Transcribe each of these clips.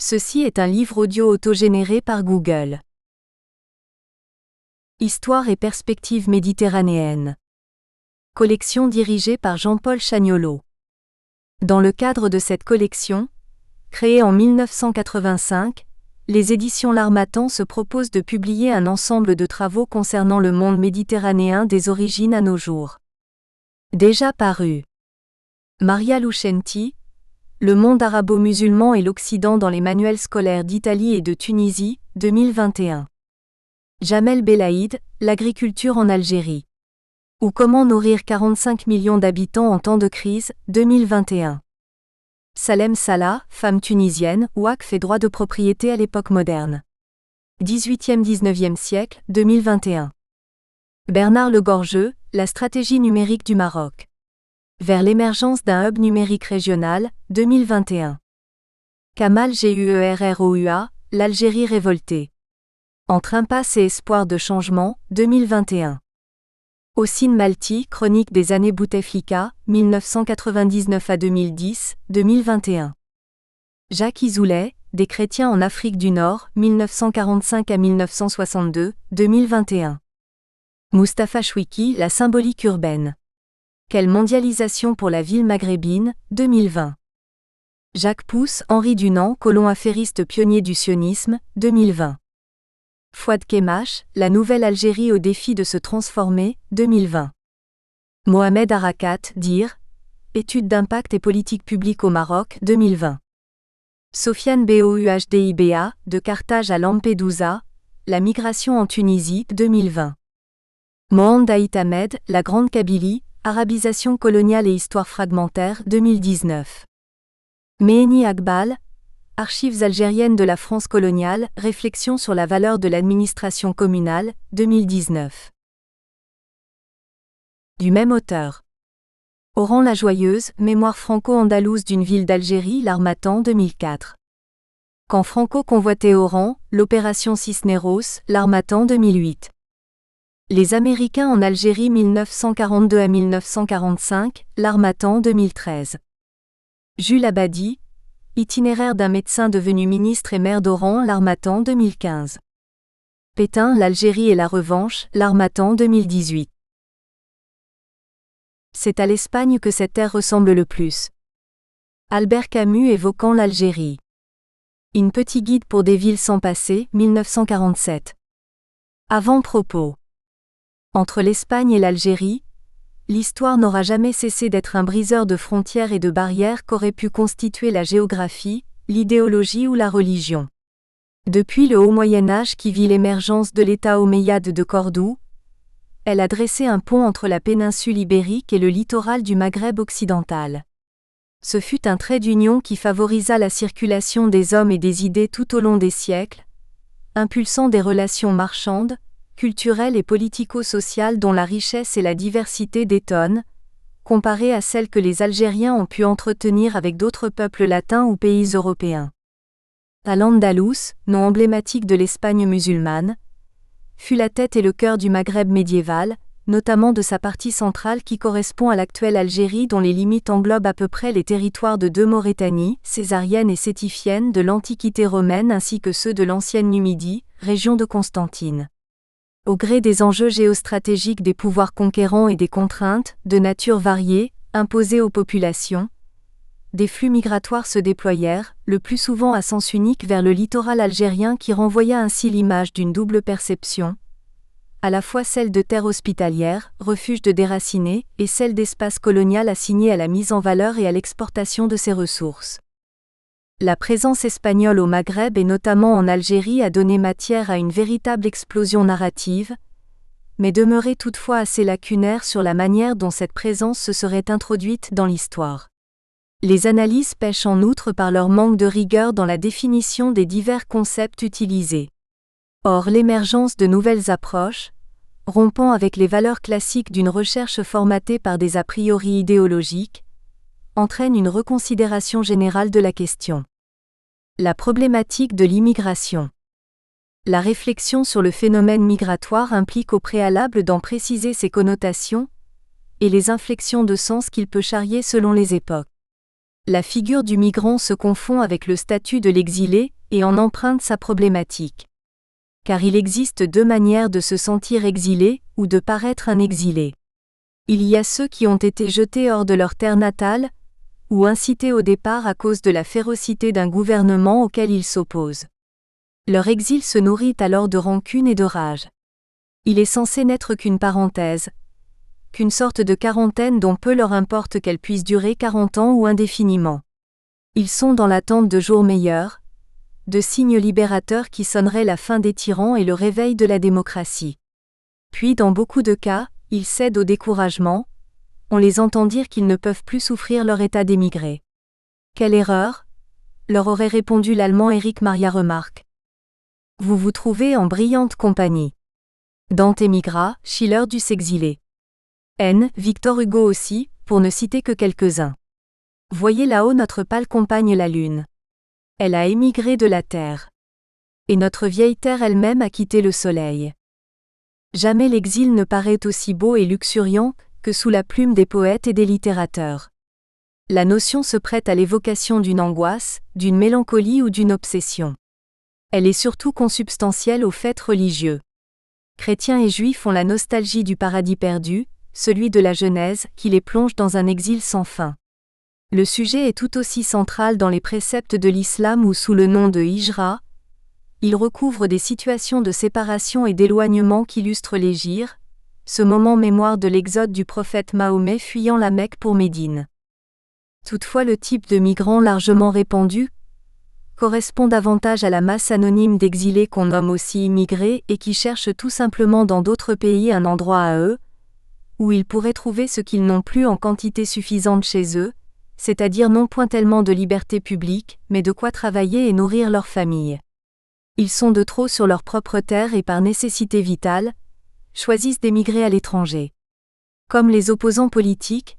Ceci est un livre audio autogénéré par Google. Histoire et perspectives méditerranéennes. Collection dirigée par Jean-Paul Chagnolot. Dans le cadre de cette collection, créée en 1985, les éditions L'Harmattan se proposent de publier un ensemble de travaux concernant le monde méditerranéen des origines à nos jours. Déjà paru. Maria Lucenti, Le monde arabo-musulman et l'Occident dans les manuels scolaires d'Italie et de Tunisie, 2021. Jamel Belaïd, L'agriculture en Algérie. Ou comment nourrir 45 millions d'habitants en temps de crise, 2021. Salem Salah, femme tunisienne, Waqf et droit de propriété à l'époque moderne. 18e-19e siècle, 2021. Bernard Legorgeux, La stratégie numérique du Maroc. Vers l'émergence d'un hub numérique régional, 2021. Kamal Guerroua, L'Algérie révoltée. Entre impasse et espoir de changement, 2021. Hossein Malti, Chronique des années Bouteflika, 1999 à 2010, 2021. Jacques Izoulet, Des chrétiens en Afrique du Nord, 1945 à 1962, 2021. Mustapha Chouiki, La symbolique urbaine. Quelle mondialisation pour la ville maghrébine, 2020. Jacques Pousse, Henri Dunant, colon affairiste pionnier du sionisme, 2020. Fouad Kemache, La nouvelle Algérie au défi de se transformer, 2020. Mohamed Harakat, Dire, Études d'impact et politique publique au Maroc, 2020. Sofiane Bouhdiba, De Carthage à Lampedusa, La migration en Tunisie, 2020. Mohand Aït Ahmed, La Grande Kabylie, Arabisation coloniale et histoire fragmentaire, 2019. Mehni Akbal, Archives algériennes de la France coloniale, Réflexion sur la valeur de l'administration communale, 2019. Du même auteur. Oran la Joyeuse, Mémoire franco-andalouse d'une ville d'Algérie, L'Harmattan, 2004. Quand Franco convoitait Oran, l'opération Cisneros, L'Harmattan, 2008. Les Américains en Algérie 1942 à 1945, L'Harmattan 2013. Jules Abadi, Itinéraire d'un médecin devenu ministre et maire d'Oran, L'Harmattan 2015. Pétain, L'Algérie et la revanche, L'Harmattan 2018. C'est à l'Espagne que cette terre ressemble le plus. Albert Camus évoquant l'Algérie. Une petite guide pour des villes sans passé, 1947. Avant-propos. Entre l'Espagne et l'Algérie, l'histoire n'aura jamais cessé d'être un briseur de frontières et de barrières qu'aurait pu constituer la géographie, l'idéologie ou la religion. Depuis le Haut Moyen-Âge qui vit l'émergence de l'État omeyyade de Cordoue, elle a dressé un pont entre la péninsule ibérique et le littoral du Maghreb occidental. Ce fut un trait d'union qui favorisa la circulation des hommes et des idées tout au long des siècles, impulsant des relations marchandes, culturelle et politico-sociale dont la richesse et la diversité détonnent, comparée à celle que les Algériens ont pu entretenir avec d'autres peuples latins ou pays européens. Al-Andalus, nom emblématique de l'Espagne musulmane, fut la tête et le cœur du Maghreb médiéval, notamment de sa partie centrale qui correspond à l'actuelle Algérie dont les limites englobent à peu près les territoires de deux Maurétanies, césarienne et sétifienne de l'Antiquité romaine ainsi que ceux de l'ancienne Numidie, région de Constantine. Au gré des enjeux géostratégiques des pouvoirs conquérants et des contraintes, de nature variée, imposées aux populations, des flux migratoires se déployèrent, le plus souvent à sens unique vers le littoral algérien qui renvoya ainsi l'image d'une double perception, à la fois celle de terre hospitalière, refuge de déracinés, et celle d'espace colonial assigné à la mise en valeur et à l'exportation de ses ressources. La présence espagnole au Maghreb et notamment en Algérie a donné matière à une véritable explosion narrative, mais demeurait toutefois assez lacunaire sur la manière dont cette présence se serait introduite dans l'histoire. Les analyses pèchent en outre par leur manque de rigueur dans la définition des divers concepts utilisés. Or l'émergence de nouvelles approches, rompant avec les valeurs classiques d'une recherche formatée par des a priori idéologiques, entraîne une reconsidération générale de la question. La problématique de l'immigration. La réflexion sur le phénomène migratoire implique au préalable d'en préciser ses connotations et les inflexions de sens qu'il peut charrier selon les époques. La figure du migrant se confond avec le statut de l'exilé, et en emprunte sa problématique. Car il existe deux manières de se sentir exilé, ou de paraître un exilé. Il y a ceux qui ont été jetés hors de leur terre natale, ou incités au départ à cause de la férocité d'un gouvernement auquel ils s'opposent. Leur exil se nourrit alors de rancune et de rage. Il est censé n'être qu'une parenthèse, qu'une sorte de quarantaine dont peu leur importe qu'elle puisse durer 40 ans ou indéfiniment. Ils sont dans l'attente de jours meilleurs, de signes libérateurs qui sonneraient la fin des tyrans et le réveil de la démocratie. Puis dans beaucoup de cas, ils cèdent au découragement, on les entend dire qu'ils ne peuvent plus souffrir leur état d'émigrés. Quelle erreur, leur aurait répondu l'Allemand Erich Maria Remarque. Vous vous trouvez en brillante compagnie. Dante émigra, Schiller dut s'exiler. Victor Hugo aussi, pour ne citer que quelques-uns. Voyez là-haut notre pâle compagne la Lune. Elle a émigré de la Terre. Et notre vieille Terre elle-même a quitté le Soleil. Jamais l'exil ne paraît aussi beau et luxuriant que sous la plume des poètes et des littérateurs. La notion se prête à l'évocation d'une angoisse, d'une mélancolie ou d'une obsession. Elle est surtout consubstantielle aux faits religieux. Chrétiens et juifs ont la nostalgie du paradis perdu, celui de la Genèse, qui les plonge dans un exil sans fin. Le sujet est tout aussi central dans les préceptes de l'islam où sous le nom de hijra, il recouvre des situations de séparation et d'éloignement qu'illustrent l'hégire, ce moment mémoire de l'exode du prophète Mahomet fuyant la Mecque pour Médine. Toutefois le type de migrant largement répandu correspond davantage à la masse anonyme d'exilés qu'on nomme aussi immigrés et qui cherchent tout simplement dans d'autres pays un endroit à eux, où ils pourraient trouver ce qu'ils n'ont plus en quantité suffisante chez eux, c'est-à-dire non point tellement de liberté publique, mais de quoi travailler et nourrir leur famille. Ils sont de trop sur leur propre terre et par nécessité vitale, choisissent d'émigrer à l'étranger. Comme les opposants politiques,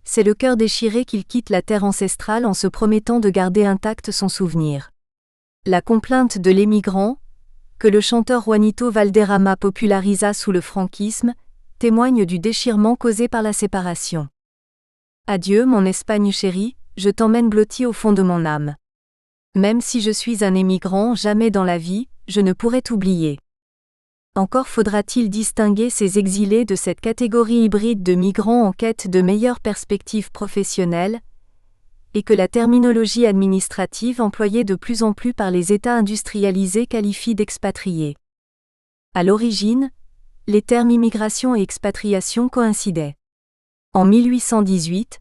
c'est le cœur déchiré qu'ils quittent la terre ancestrale en se promettant de garder intact son souvenir. La complainte de l'émigrant, que le chanteur Juanito Valderrama popularisa sous le franquisme, témoigne du déchirement causé par la séparation. Adieu mon Espagne chérie, je t'emmène blotti au fond de mon âme. Même si je suis un émigrant, jamais dans la vie, je ne pourrai t'oublier. Encore faudra-t-il distinguer ces exilés de cette catégorie hybride de migrants en quête de meilleures perspectives professionnelles, et que la terminologie administrative employée de plus en plus par les États industrialisés qualifie d'expatriés. À l'origine, les termes immigration et expatriation coïncidaient. En 1818,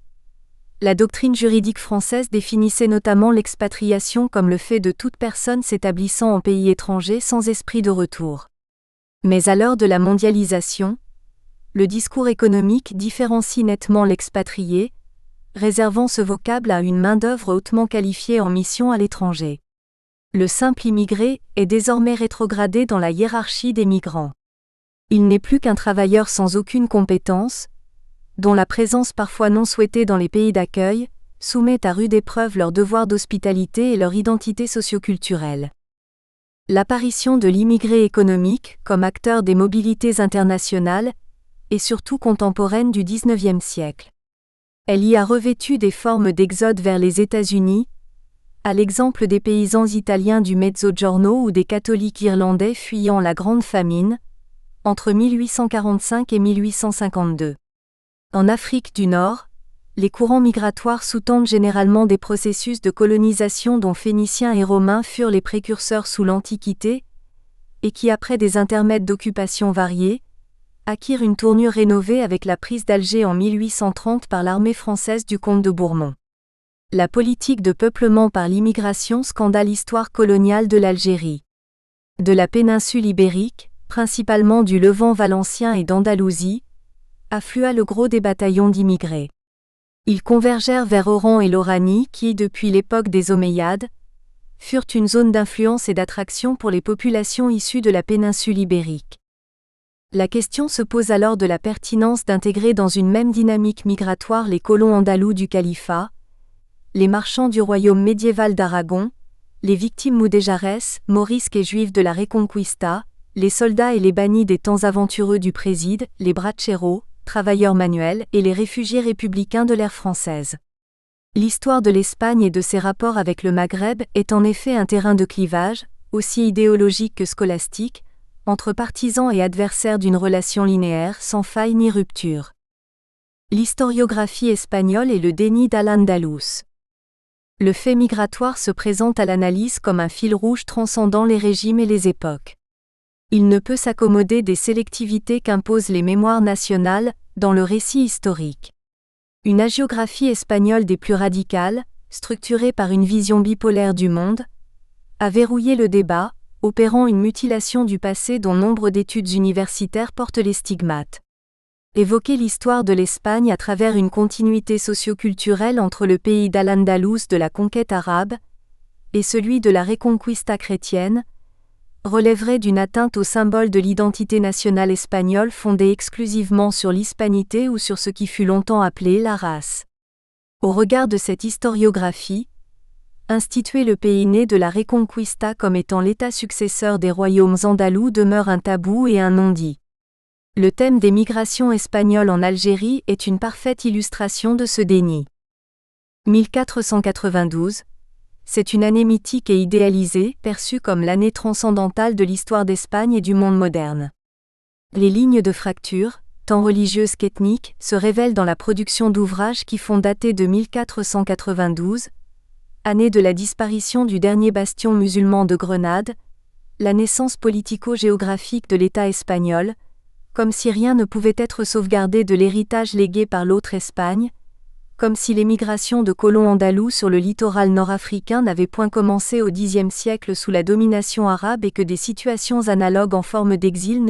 la doctrine juridique française définissait notamment l'expatriation comme le fait de toute personne s'établissant en pays étranger sans esprit de retour. Mais à l'heure de la mondialisation, le discours économique différencie nettement l'expatrié, réservant ce vocable à une main-d'œuvre hautement qualifiée en mission à l'étranger. Le simple immigré est désormais rétrogradé dans la hiérarchie des migrants. Il n'est plus qu'un travailleur sans aucune compétence, dont la présence parfois non souhaitée dans les pays d'accueil soumet à rude épreuve leur devoir d'hospitalité et leur identité socioculturelle. L'apparition de l'immigré économique, comme acteur des mobilités internationales, est surtout contemporaine du XIXe siècle. Elle y a revêtu des formes d'exode vers les États-Unis, à l'exemple des paysans italiens du Mezzogiorno ou des catholiques irlandais fuyant la Grande Famine, entre 1845 et 1852. En Afrique du Nord, les courants migratoires sous-tendent généralement des processus de colonisation dont Phéniciens et Romains furent les précurseurs sous l'Antiquité, et qui après des intermèdes d'occupation variés, acquirent une tournure rénovée avec la prise d'Alger en 1830 par l'armée française du comte de Bourmont. La politique de peuplement par l'immigration scanda l'histoire coloniale de l'Algérie. De la péninsule ibérique, principalement du Levant valencien et d'Andalousie, afflua le gros des bataillons d'immigrés. Ils convergèrent vers Oran et l'Oranie qui, depuis l'époque des Omeyyades, furent une zone d'influence et d'attraction pour les populations issues de la péninsule ibérique. La question se pose alors de la pertinence d'intégrer dans une même dynamique migratoire les colons andalous du califat, les marchands du royaume médiéval d'Aragon, les victimes mudéjares, morisques et juifs de la Reconquista, les soldats et les bannis des temps aventureux du Préside, les braceros, travailleurs manuels et les réfugiés républicains de l'ère française. L'histoire de l'Espagne et de ses rapports avec le Maghreb est en effet un terrain de clivage, aussi idéologique que scolastique, entre partisans et adversaires d'une relation linéaire sans faille ni rupture. L'historiographie espagnole et le déni d'Al-Andalus. Le fait migratoire se présente à l'analyse comme un fil rouge transcendant les régimes et les époques. Il ne peut s'accommoder des sélectivités qu'imposent les mémoires nationales dans le récit historique. Une hagiographie espagnole des plus radicales, structurée par une vision bipolaire du monde, a verrouillé le débat, opérant une mutilation du passé dont nombre d'études universitaires portent les stigmates. Évoquer l'histoire de l'Espagne à travers une continuité socio-culturelle entre le pays d'Al-Andalus de la conquête arabe et celui de la Reconquista chrétienne relèverait d'une atteinte au symbole de l'identité nationale espagnole fondée exclusivement sur l'hispanité ou sur ce qui fut longtemps appelé la race. Au regard de cette historiographie, instituer le pays né de la Reconquista comme étant l'état successeur des royaumes andalous demeure un tabou et un non-dit. Le thème des migrations espagnoles en Algérie est une parfaite illustration de ce déni. 1492, c'est une année mythique et idéalisée, perçue comme l'année transcendantale de l'histoire d'Espagne et du monde moderne. Les lignes de fracture, tant religieuses qu'ethniques, se révèlent dans la production d'ouvrages qui font dater de 1492, année de la disparition du dernier bastion musulman de Grenade, la naissance politico-géographique de l'État espagnol, comme si rien ne pouvait être sauvegardé de l'héritage légué par l'autre Espagne, comme si l'émigration de colons andalous sur le littoral nord-africain n'avait point commencé au Xe siècle sous la domination arabe et que des situations analogues en forme d'exil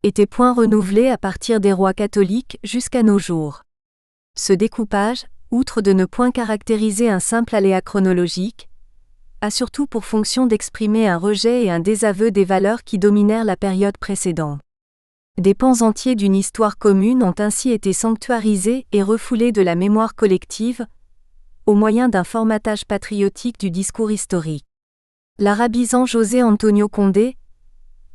étaient point renouvelées à partir des rois catholiques jusqu'à nos jours. Ce découpage, outre de ne point caractériser un simple aléa chronologique, a surtout pour fonction d'exprimer un rejet et un désaveu des valeurs qui dominèrent la période précédente. Des pans entiers d'une histoire commune ont ainsi été sanctuarisés et refoulés de la mémoire collective, au moyen d'un formatage patriotique du discours historique. L'arabisant José Antonio Condé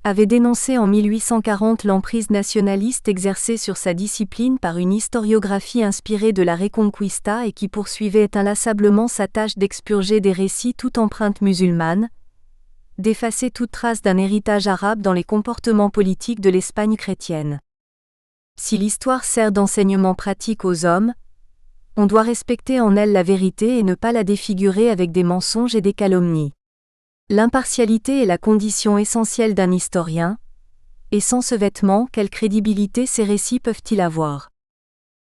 avait dénoncé en 1840 l'emprise nationaliste exercée sur sa discipline par une historiographie inspirée de la Reconquista et qui poursuivait inlassablement sa tâche d'expurger des récits toute empreinte musulmane, d'effacer toute trace d'un héritage arabe dans les comportements politiques de l'Espagne chrétienne. Si l'histoire sert d'enseignement pratique aux hommes, on doit respecter en elle la vérité et ne pas la défigurer avec des mensonges et des calomnies. L'impartialité est la condition essentielle d'un historien, et sans ce vêtement, quelle crédibilité ces récits peuvent-ils avoir?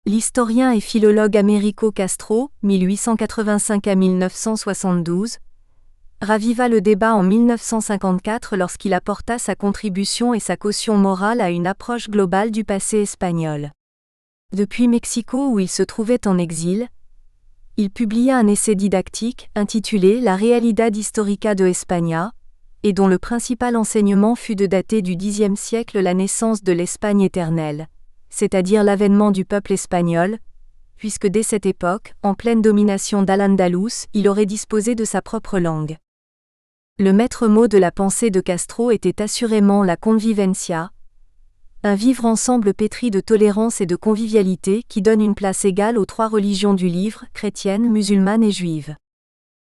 L'historien et philologue Américo Castro, 1885 à 1972, raviva le débat en 1954 lorsqu'il apporta sa contribution et sa caution morale à une approche globale du passé espagnol. Depuis Mexico où il se trouvait en exil, il publia un essai didactique intitulé La Realidad Histórica de España, et dont le principal enseignement fut de dater du Xe siècle la naissance de l'Espagne éternelle, c'est-à-dire l'avènement du peuple espagnol, puisque dès cette époque, en pleine domination d'Al-Andalus, il aurait disposé de sa propre langue. Le maître mot de la pensée de Castro était assurément la convivencia, un vivre ensemble pétri de tolérance et de convivialité qui donne une place égale aux trois religions du livre, chrétienne, musulmane et juive.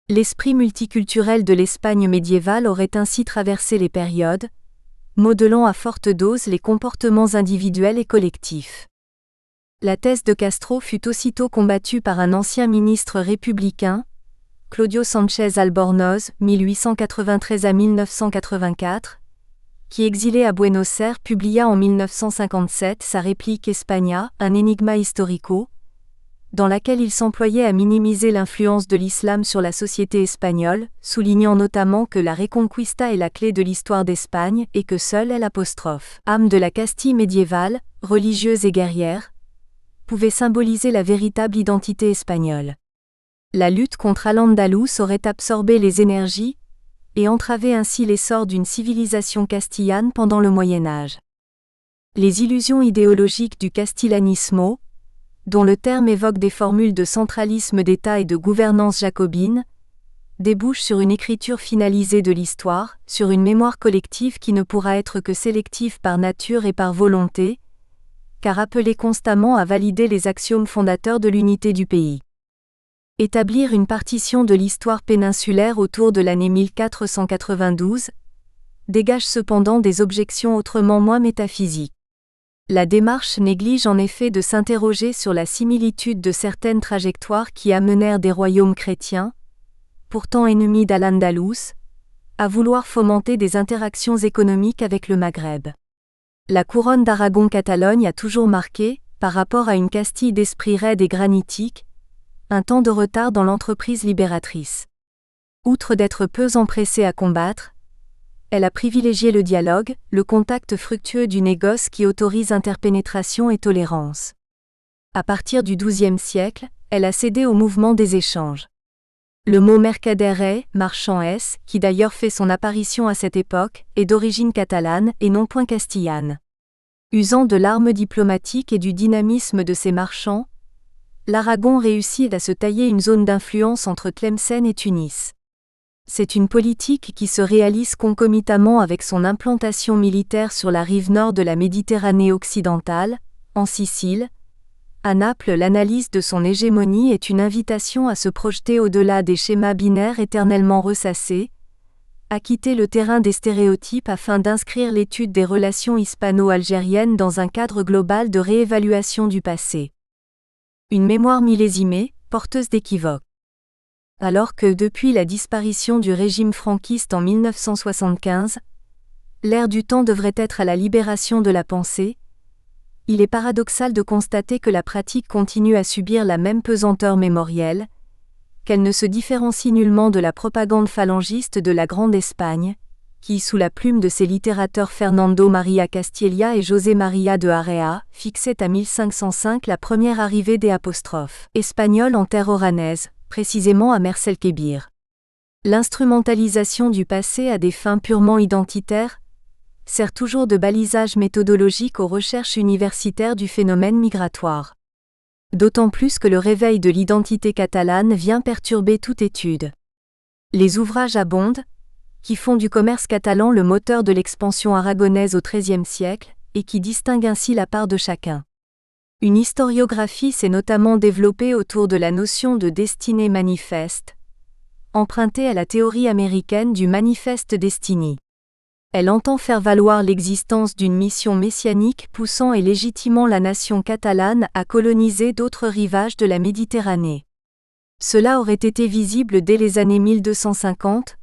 L'esprit multiculturel de l'Espagne médiévale aurait ainsi traversé les périodes, modelant à forte dose les comportements individuels et collectifs. La thèse de Castro fut aussitôt combattue par un ancien ministre républicain, Claudio Sánchez Albornoz, 1893 à 1984, qui exilé à Buenos Aires publia en 1957 sa réplique España, un enigma historico, dans laquelle il s'employait à minimiser l'influence de l'islam sur la société espagnole, soulignant notamment que la Reconquista est la clé de l'histoire d'Espagne et que seule elle âme de la Castille médiévale, religieuse et guerrière, pouvait symboliser la véritable identité espagnole. La lutte contre Al-Andalus aurait absorbé les énergies et entravé ainsi l'essor d'une civilisation castillane pendant le Moyen Âge. Les illusions idéologiques du castillanismo, dont le terme évoque des formules de centralisme d'État et de gouvernance jacobine, débouchent sur une écriture finalisée de l'histoire, sur une mémoire collective qui ne pourra être que sélective par nature et par volonté, car appelée constamment à valider les axiomes fondateurs de l'unité du pays. Établir une partition de l'histoire péninsulaire autour de l'année 1492 dégage cependant des objections autrement moins métaphysiques. La démarche néglige en effet de s'interroger sur la similitude de certaines trajectoires qui amenèrent des royaumes chrétiens, pourtant ennemis d'Al-Andalus, à vouloir fomenter des interactions économiques avec le Maghreb. La couronne d'Aragon-Catalogne a toujours marqué, par rapport à une Castille d'esprit raide et granitique, un temps de retard dans l'entreprise libératrice. Outre d'être peu empressée à combattre, elle a privilégié le dialogue, le contact fructueux du négoce qui autorise interpénétration et tolérance. À partir du XIIe siècle, elle a cédé au mouvement des échanges. Le mot mercader, marchand est, qui d'ailleurs fait son apparition à cette époque, est d'origine catalane et non point castillane. Usant de l'arme diplomatique et du dynamisme de ses marchands, l'Aragon réussit à se tailler une zone d'influence entre Tlemcen et Tunis. C'est une politique qui se réalise concomitamment avec son implantation militaire sur la rive nord de la Méditerranée occidentale, en Sicile. À Naples, l'analyse de son hégémonie est une invitation à se projeter au-delà des schémas binaires éternellement ressassés, à quitter le terrain des stéréotypes afin d'inscrire l'étude des relations hispano-algériennes dans un cadre global de réévaluation du passé. Une mémoire millésimée, porteuse d'équivoques. Alors que depuis la disparition du régime franquiste en 1975, l'ère du temps devrait être à la libération de la pensée, il est paradoxal de constater que la pratique continue à subir la même pesanteur mémorielle, qu'elle ne se différencie nullement de la propagande phalangiste de la Grande Espagne, qui, sous la plume de ses littérateurs Fernando María Castilla et José María de Area, fixait à 1505 la première arrivée des apostrophes espagnols en terre oranaise, précisément à Merselkébir. L'instrumentalisation du passé à des fins purement identitaires sert toujours de balisage méthodologique aux recherches universitaires du phénomène migratoire. D'autant plus que le réveil de l'identité catalane vient perturber toute étude. Les ouvrages abondent, qui font du commerce catalan le moteur de l'expansion aragonaise au XIIIe siècle, et qui distinguent ainsi la part de chacun. Une historiographie s'est notamment développée autour de la notion de destinée manifeste, empruntée à la théorie américaine du Manifest Destiny. Elle entend faire valoir l'existence d'une mission messianique poussant et légitimant la nation catalane à coloniser d'autres rivages de la Méditerranée. Cela aurait été visible dès les années 1250,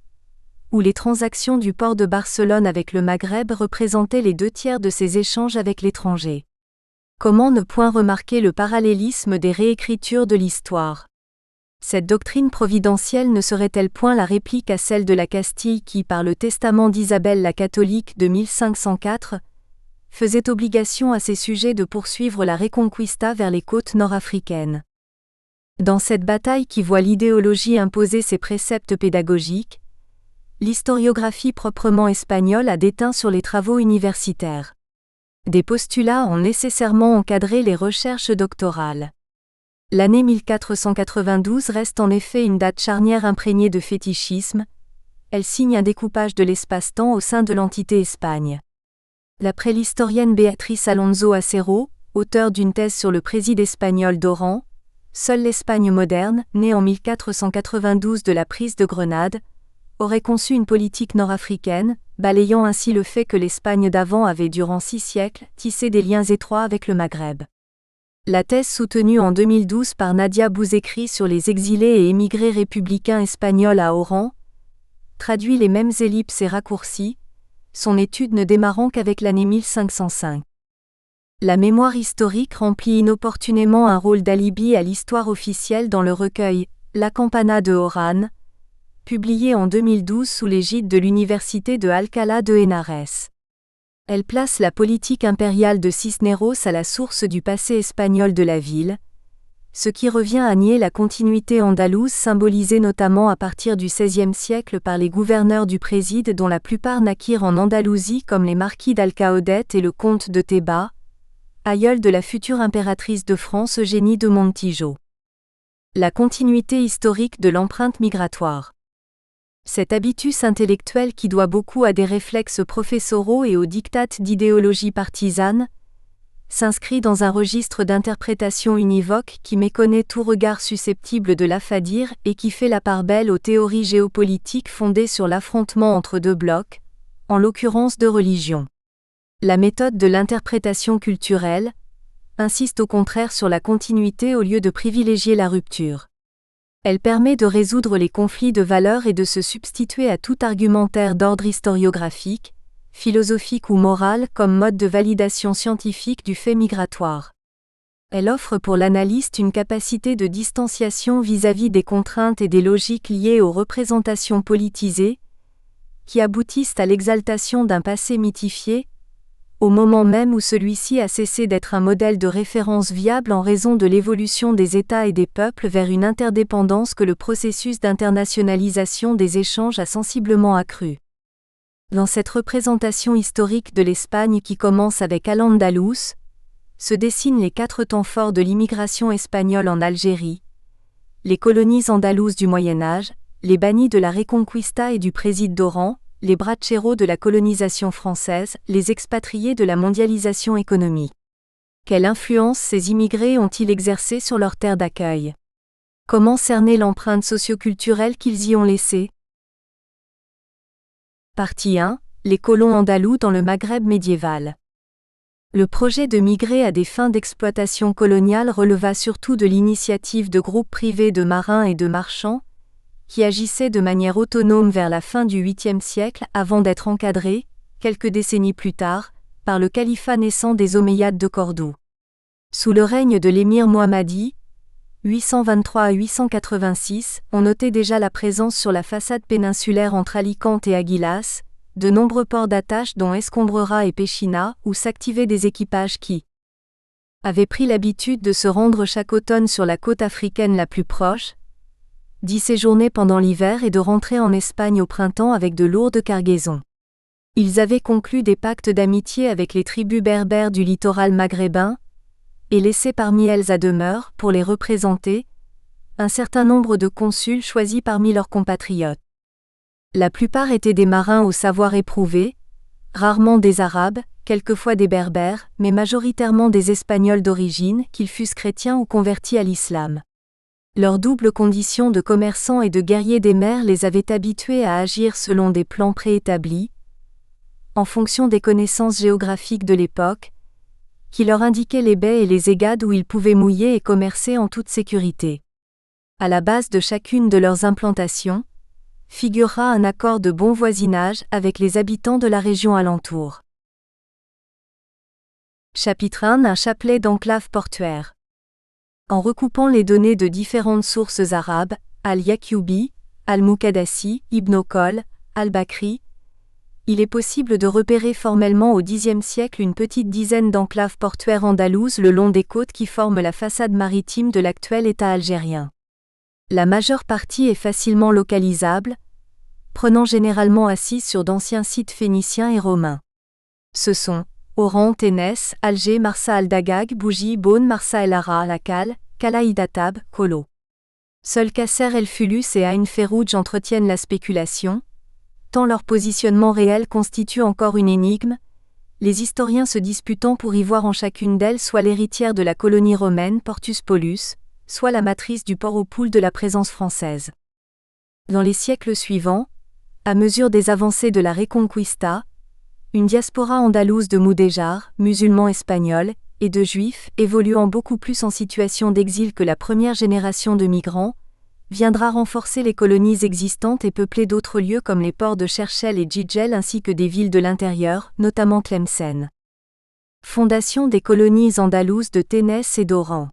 où les transactions du port de Barcelone avec le Maghreb représentaient les 2/3 de ses échanges avec l'étranger. Comment ne point remarquer le parallélisme des réécritures de l'histoire ? Cette doctrine providentielle ne serait-elle point la réplique à celle de la Castille qui, par le testament d'Isabelle la catholique de 1504, faisait obligation à ses sujets de poursuivre la Reconquista vers les côtes nord-africaines ? Dans cette bataille qui voit l'idéologie imposer ses préceptes pédagogiques, l'historiographie proprement espagnole a déteint sur les travaux universitaires. Des postulats ont nécessairement encadré les recherches doctorales. L'année 1492 reste en effet une date charnière imprégnée de fétichisme, elle signe un découpage de l'espace-temps au sein de l'entité Espagne. D'après l'historienne Beatriz Alonso Acero, auteure d'une thèse sur le préside espagnol d'Oran, seule l'Espagne moderne, née en 1492 de la prise de Grenade, aurait conçu une politique nord-africaine, balayant ainsi le fait que l'Espagne d'avant avait durant 6 siècles tissé des liens étroits avec le Maghreb. La thèse soutenue en 2012 par Nadia Bouzekri sur les exilés et émigrés républicains espagnols à Oran traduit les mêmes ellipses et raccourcis, son étude ne démarrant qu'avec l'année 1505. La mémoire historique remplit inopportunément un rôle d'alibi à l'histoire officielle dans le recueil « La Campana de Oran », publié en 2012 sous l'égide de l'université de Alcalá de Henares. Elle place la politique impériale de Cisneros à la source du passé espagnol de la ville, ce qui revient à nier la continuité andalouse symbolisée notamment à partir du XVIe siècle par les gouverneurs du Préside dont la plupart naquirent en Andalousie comme les marquis d'Alcaodet et le comte de Théba, aïeul de la future impératrice de France Eugénie de Montijo. La continuité historique de l'empreinte migratoire. Cet habitus intellectuel qui doit beaucoup à des réflexes professoraux et aux diktats d'idéologie partisane, s'inscrit dans un registre d'interprétation univoque qui méconnaît tout regard susceptible de l'affadir et qui fait la part belle aux théories géopolitiques fondées sur l'affrontement entre deux blocs, en l'occurrence deux religions. La méthode de l'interprétation culturelle insiste au contraire sur la continuité au lieu de privilégier la rupture. Elle permet de résoudre les conflits de valeurs et de se substituer à tout argumentaire d'ordre historiographique, philosophique ou moral comme mode de validation scientifique du fait migratoire. Elle offre pour l'analyste une capacité de distanciation vis-à-vis des contraintes et des logiques liées aux représentations politisées, qui aboutissent à l'exaltation d'un passé mythifié, au moment même où celui-ci a cessé d'être un modèle de référence viable en raison de l'évolution des États et des peuples vers une interdépendance que le processus d'internationalisation des échanges a sensiblement accrue. Dans cette représentation historique de l'Espagne qui commence avec Al-Andalus, se dessinent les 4 temps forts de l'immigration espagnole en Algérie, les colonies andalouses du Moyen-Âge, les bannis de la Reconquista et du Préside d'Oran, les braceros de la colonisation française, les expatriés de la mondialisation économique. Quelle influence ces immigrés ont-ils exercée sur leur terre d'accueil? Comment cerner l'empreinte socioculturelle qu'ils y ont laissée? Partie 1. Les colons andalous dans le Maghreb médiéval. Le projet de migrer à des fins d'exploitation coloniale releva surtout de l'initiative de groupes privés de marins et de marchands, qui agissaient de manière autonome vers la fin du 8e siècle avant d'être encadrés, quelques décennies plus tard, par le califat naissant des Omeyyades de Cordoue. Sous le règne de l'émir Mohammadi, 823 à 886, on notait déjà la présence sur la façade péninsulaire entre Alicante et Aguilas, de nombreux ports d'attache dont Escombrera et Pechina, où s'activaient des équipages qui avaient pris l'habitude de se rendre chaque automne sur la côte africaine la plus proche, d'y séjourner pendant l'hiver et de rentrer en Espagne au printemps avec de lourdes cargaisons. Ils avaient conclu des pactes d'amitié avec les tribus berbères du littoral maghrébin, et laissé parmi elles à demeure, pour les représenter, un certain nombre de consuls choisis parmi leurs compatriotes. La plupart étaient des marins au savoir éprouvé, rarement des Arabes, quelquefois des Berbères, mais majoritairement des Espagnols d'origine, qu'ils fussent chrétiens ou convertis à l'islam. Leur double condition de commerçants et de guerriers des mers les avait habitués à agir selon des plans préétablis, en fonction des connaissances géographiques de l'époque, qui leur indiquaient les baies et les égades où ils pouvaient mouiller et commercer en toute sécurité. À la base de chacune de leurs implantations, figurera un accord de bon voisinage avec les habitants de la région alentour. Chapitre 1. Un chapelet d'enclaves portuaires. En recoupant les données de différentes sources arabes, Al-Yaqoubi, Al-Muqaddasi, Ibn Okol, Al-Bakri, il est possible de repérer formellement au Xe siècle une petite dizaine d'enclaves portuaires andalouses le long des côtes qui forment la façade maritime de l'actuel État algérien. La majeure partie est facilement localisable, prenant généralement assise sur d'anciens sites phéniciens et romains. Ce sont Oran, Ténès, Alger, Marsa al-Dagag, Bougie, Beaune, Marsa el-Ara, Lakal, Kalaïdatab, Kolo. Seuls Kasser el-Fulus et Ain Ferrouj entretiennent la spéculation, tant leur positionnement réel constitue encore une énigme, les historiens se disputant pour y voir en chacune d'elles soit l'héritière de la colonie romaine Portus Paulus, soit la matrice du port aux poules de la présence française. Dans les siècles suivants, à mesure des avancées de la Reconquista, une diaspora andalouse de Moudéjars, musulmans espagnols, et de juifs, évoluant beaucoup plus en situation d'exil que la première génération de migrants, viendra renforcer les colonies existantes et peupler d'autres lieux comme les ports de Cherchel et Djidjel ainsi que des villes de l'intérieur, notamment Tlemcen. Fondation des colonies andalouses de Ténès et d'Oran.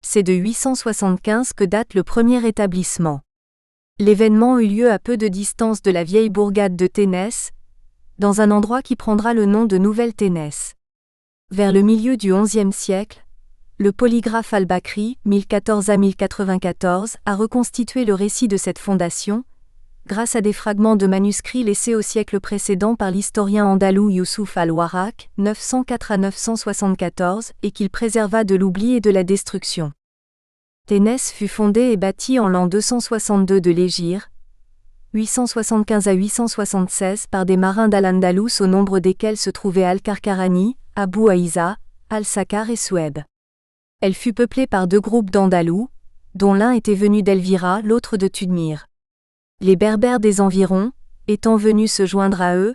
C'est de 875 que date le premier établissement. L'événement eut lieu à peu de distance de la vieille bourgade de Ténès, dans un endroit qui prendra le nom de Nouvelle-Ténès. Vers le milieu du XIe siècle, le polygraphe Al-Bakri, 1014 à 1094, a reconstitué le récit de cette fondation, grâce à des fragments de manuscrits laissés au siècle précédent par l'historien andalou Youssouf al-Warraq, 904 à 974, et qu'il préserva de l'oubli et de la destruction. Ténès fut fondée et bâtie en l'an 262 de l'Hégire, 875 à 876 par des marins d'Al-Andalus au nombre desquels se trouvaient Al-Karkarani, Abu Aïza, Al-Sakar et Soueb. Elle fut peuplée par 2 groupes d'Andalous, dont l'un était venu d'Elvira, l'autre de Tudmir. Les Berbères des environs, étant venus se joindre à eux,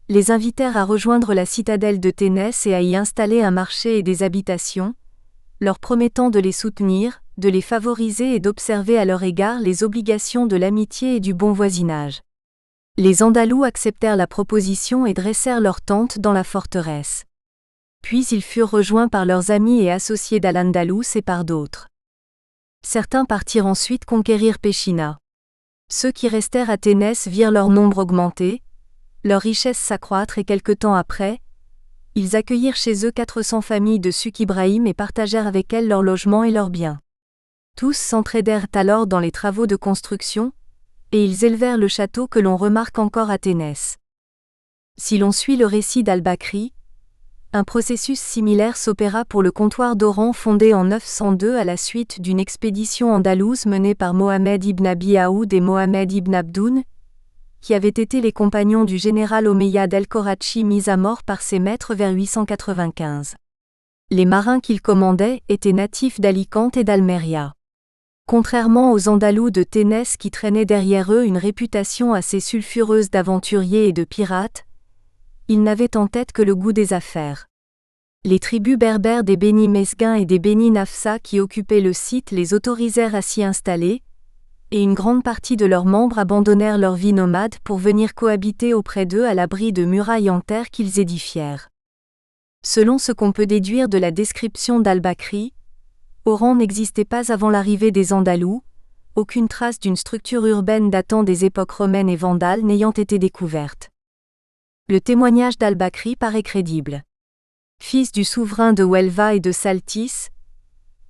les invitèrent à rejoindre la citadelle de Ténès et à y installer un marché et des habitations, leur promettant de les soutenir, de les favoriser et d'observer à leur égard les obligations de l'amitié et du bon voisinage. Les Andalous acceptèrent la proposition et dressèrent leurs tentes dans la forteresse. Puis ils furent rejoints par leurs amis et associés d'Al-Andalus et par d'autres. Certains partirent ensuite conquérir Péchina. Ceux qui restèrent à Ténès virent leur nombre augmenter, leur richesse s'accroître et quelque temps après, ils accueillirent chez eux 400 familles de Suk Ibrahim et partagèrent avec elles leurs logements et leurs biens. Tous s'entraidèrent alors dans les travaux de construction, et ils élevèrent le château que l'on remarque encore à Ténès. Si l'on suit le récit d'Al-Bakri, un processus similaire s'opéra pour le comptoir d'Oran fondé en 902 à la suite d'une expédition andalouse menée par Mohamed ibn Abi Aoud et Mohamed ibn Abdoun, qui avaient été les compagnons du général Omeyyad el-Korachi mis à mort par ses maîtres vers 895. Les marins qu'il commandait étaient natifs d'Alicante et d'Almeria. Contrairement aux Andalous de Ténès qui traînaient derrière eux une réputation assez sulfureuse d'aventuriers et de pirates, ils n'avaient en tête que le goût des affaires. Les tribus berbères des Beni Mesguin et des Beni Nafsa qui occupaient le site les autorisèrent à s'y installer, et une grande partie de leurs membres abandonnèrent leur vie nomade pour venir cohabiter auprès d'eux à l'abri de murailles en terre qu'ils édifièrent. Selon ce qu'on peut déduire de la description d'Al-Bakri, Oran n'existait pas avant l'arrivée des Andalous, aucune trace d'une structure urbaine datant des époques romaines et vandales n'ayant été découverte. Le témoignage d'Al-Bakri paraît crédible. Fils du souverain de Huelva et de Saltis,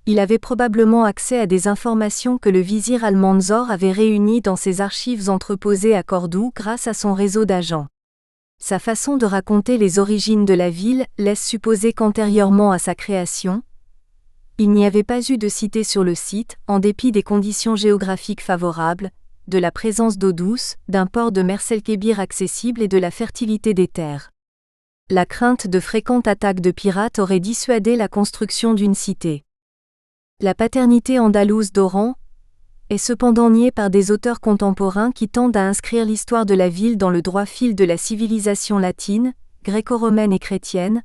il avait probablement accès à des informations que le vizir Almanzor avait réunies dans ses archives entreposées à Cordoue grâce à son réseau d'agents. Sa façon de raconter les origines de la ville laisse supposer qu'antérieurement à sa création, il n'y avait pas eu de cité sur le site, en dépit des conditions géographiques favorables, de la présence d'eau douce, d'un port de Merselkébir accessible et de la fertilité des terres. La crainte de fréquentes attaques de pirates aurait dissuadé la construction d'une cité. La paternité andalouse d'Oran est cependant niée par des auteurs contemporains qui tendent à inscrire l'histoire de la ville dans le droit fil de la civilisation latine, gréco-romaine et chrétienne,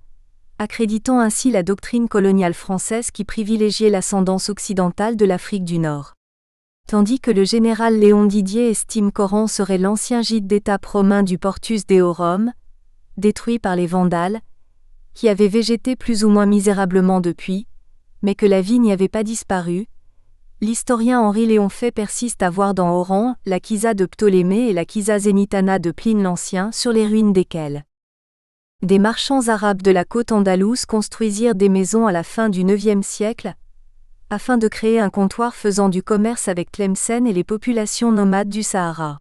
accréditant ainsi la doctrine coloniale française qui privilégiait l'ascendance occidentale de l'Afrique du Nord. Tandis que le général Léon Didier estime qu'Oran serait l'ancien gîte d'étape romain du Portus Deorum, détruit par les Vandales, qui avait végété plus ou moins misérablement depuis, mais que la vie n'y avait pas disparu, l'historien Henri Léon Fay persiste à voir dans Oran la Kisa de Ptolémée et la Kisa zénitana de Pline l'Ancien sur les ruines desquelles des marchands arabes de la côte andalouse construisirent des maisons à la fin du IXe siècle, afin de créer un comptoir faisant du commerce avec Tlemcen et les populations nomades du Sahara.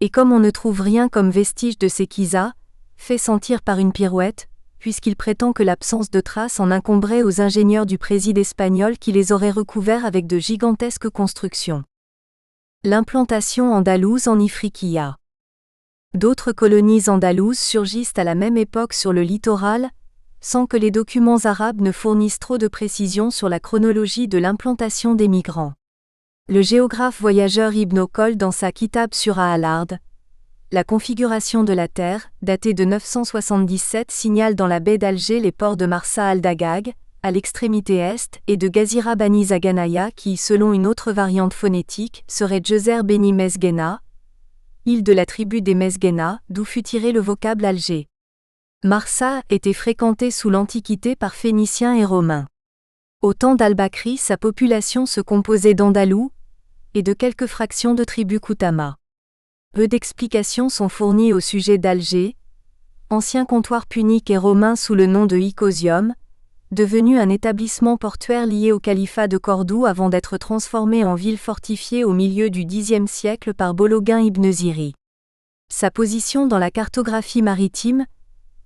Et comme on ne trouve rien comme vestige de ces Kisas, fait sentir par une pirouette, puisqu'il prétend que l'absence de traces en incomberait aux ingénieurs du préside espagnol qui les auraient recouverts avec de gigantesques constructions. L'implantation andalouse en Ifriqiya. D'autres colonies andalouses surgissent à la même époque sur le littoral, sans que les documents arabes ne fournissent trop de précisions sur la chronologie de l'implantation des migrants. Le géographe voyageur Ibn Okol dans sa Kitab sur al-Ard, la configuration de la terre, datée de 977 signale dans la baie d'Alger les ports de Marsa al-Dagag, à l'extrémité est, et de Gazira Bani Zaganaya qui, selon une autre variante phonétique, serait Djezer Beni Mesghena, île de la tribu des Mesghena, d'où fut tiré le vocable Alger. Marsa était fréquentée sous l'Antiquité par Phéniciens et Romains. Au temps d'Al-Bakri, sa population se composait d'Andalous et de quelques fractions de tribus Koutama. Peu d'explications sont fournies au sujet d'Alger, ancien comptoir punique et romain sous le nom de Icosium, devenu un établissement portuaire lié au califat de Cordoue avant d'être transformé en ville fortifiée au milieu du Xe siècle par Bologuin ibn Ziri. Sa position dans la cartographie maritime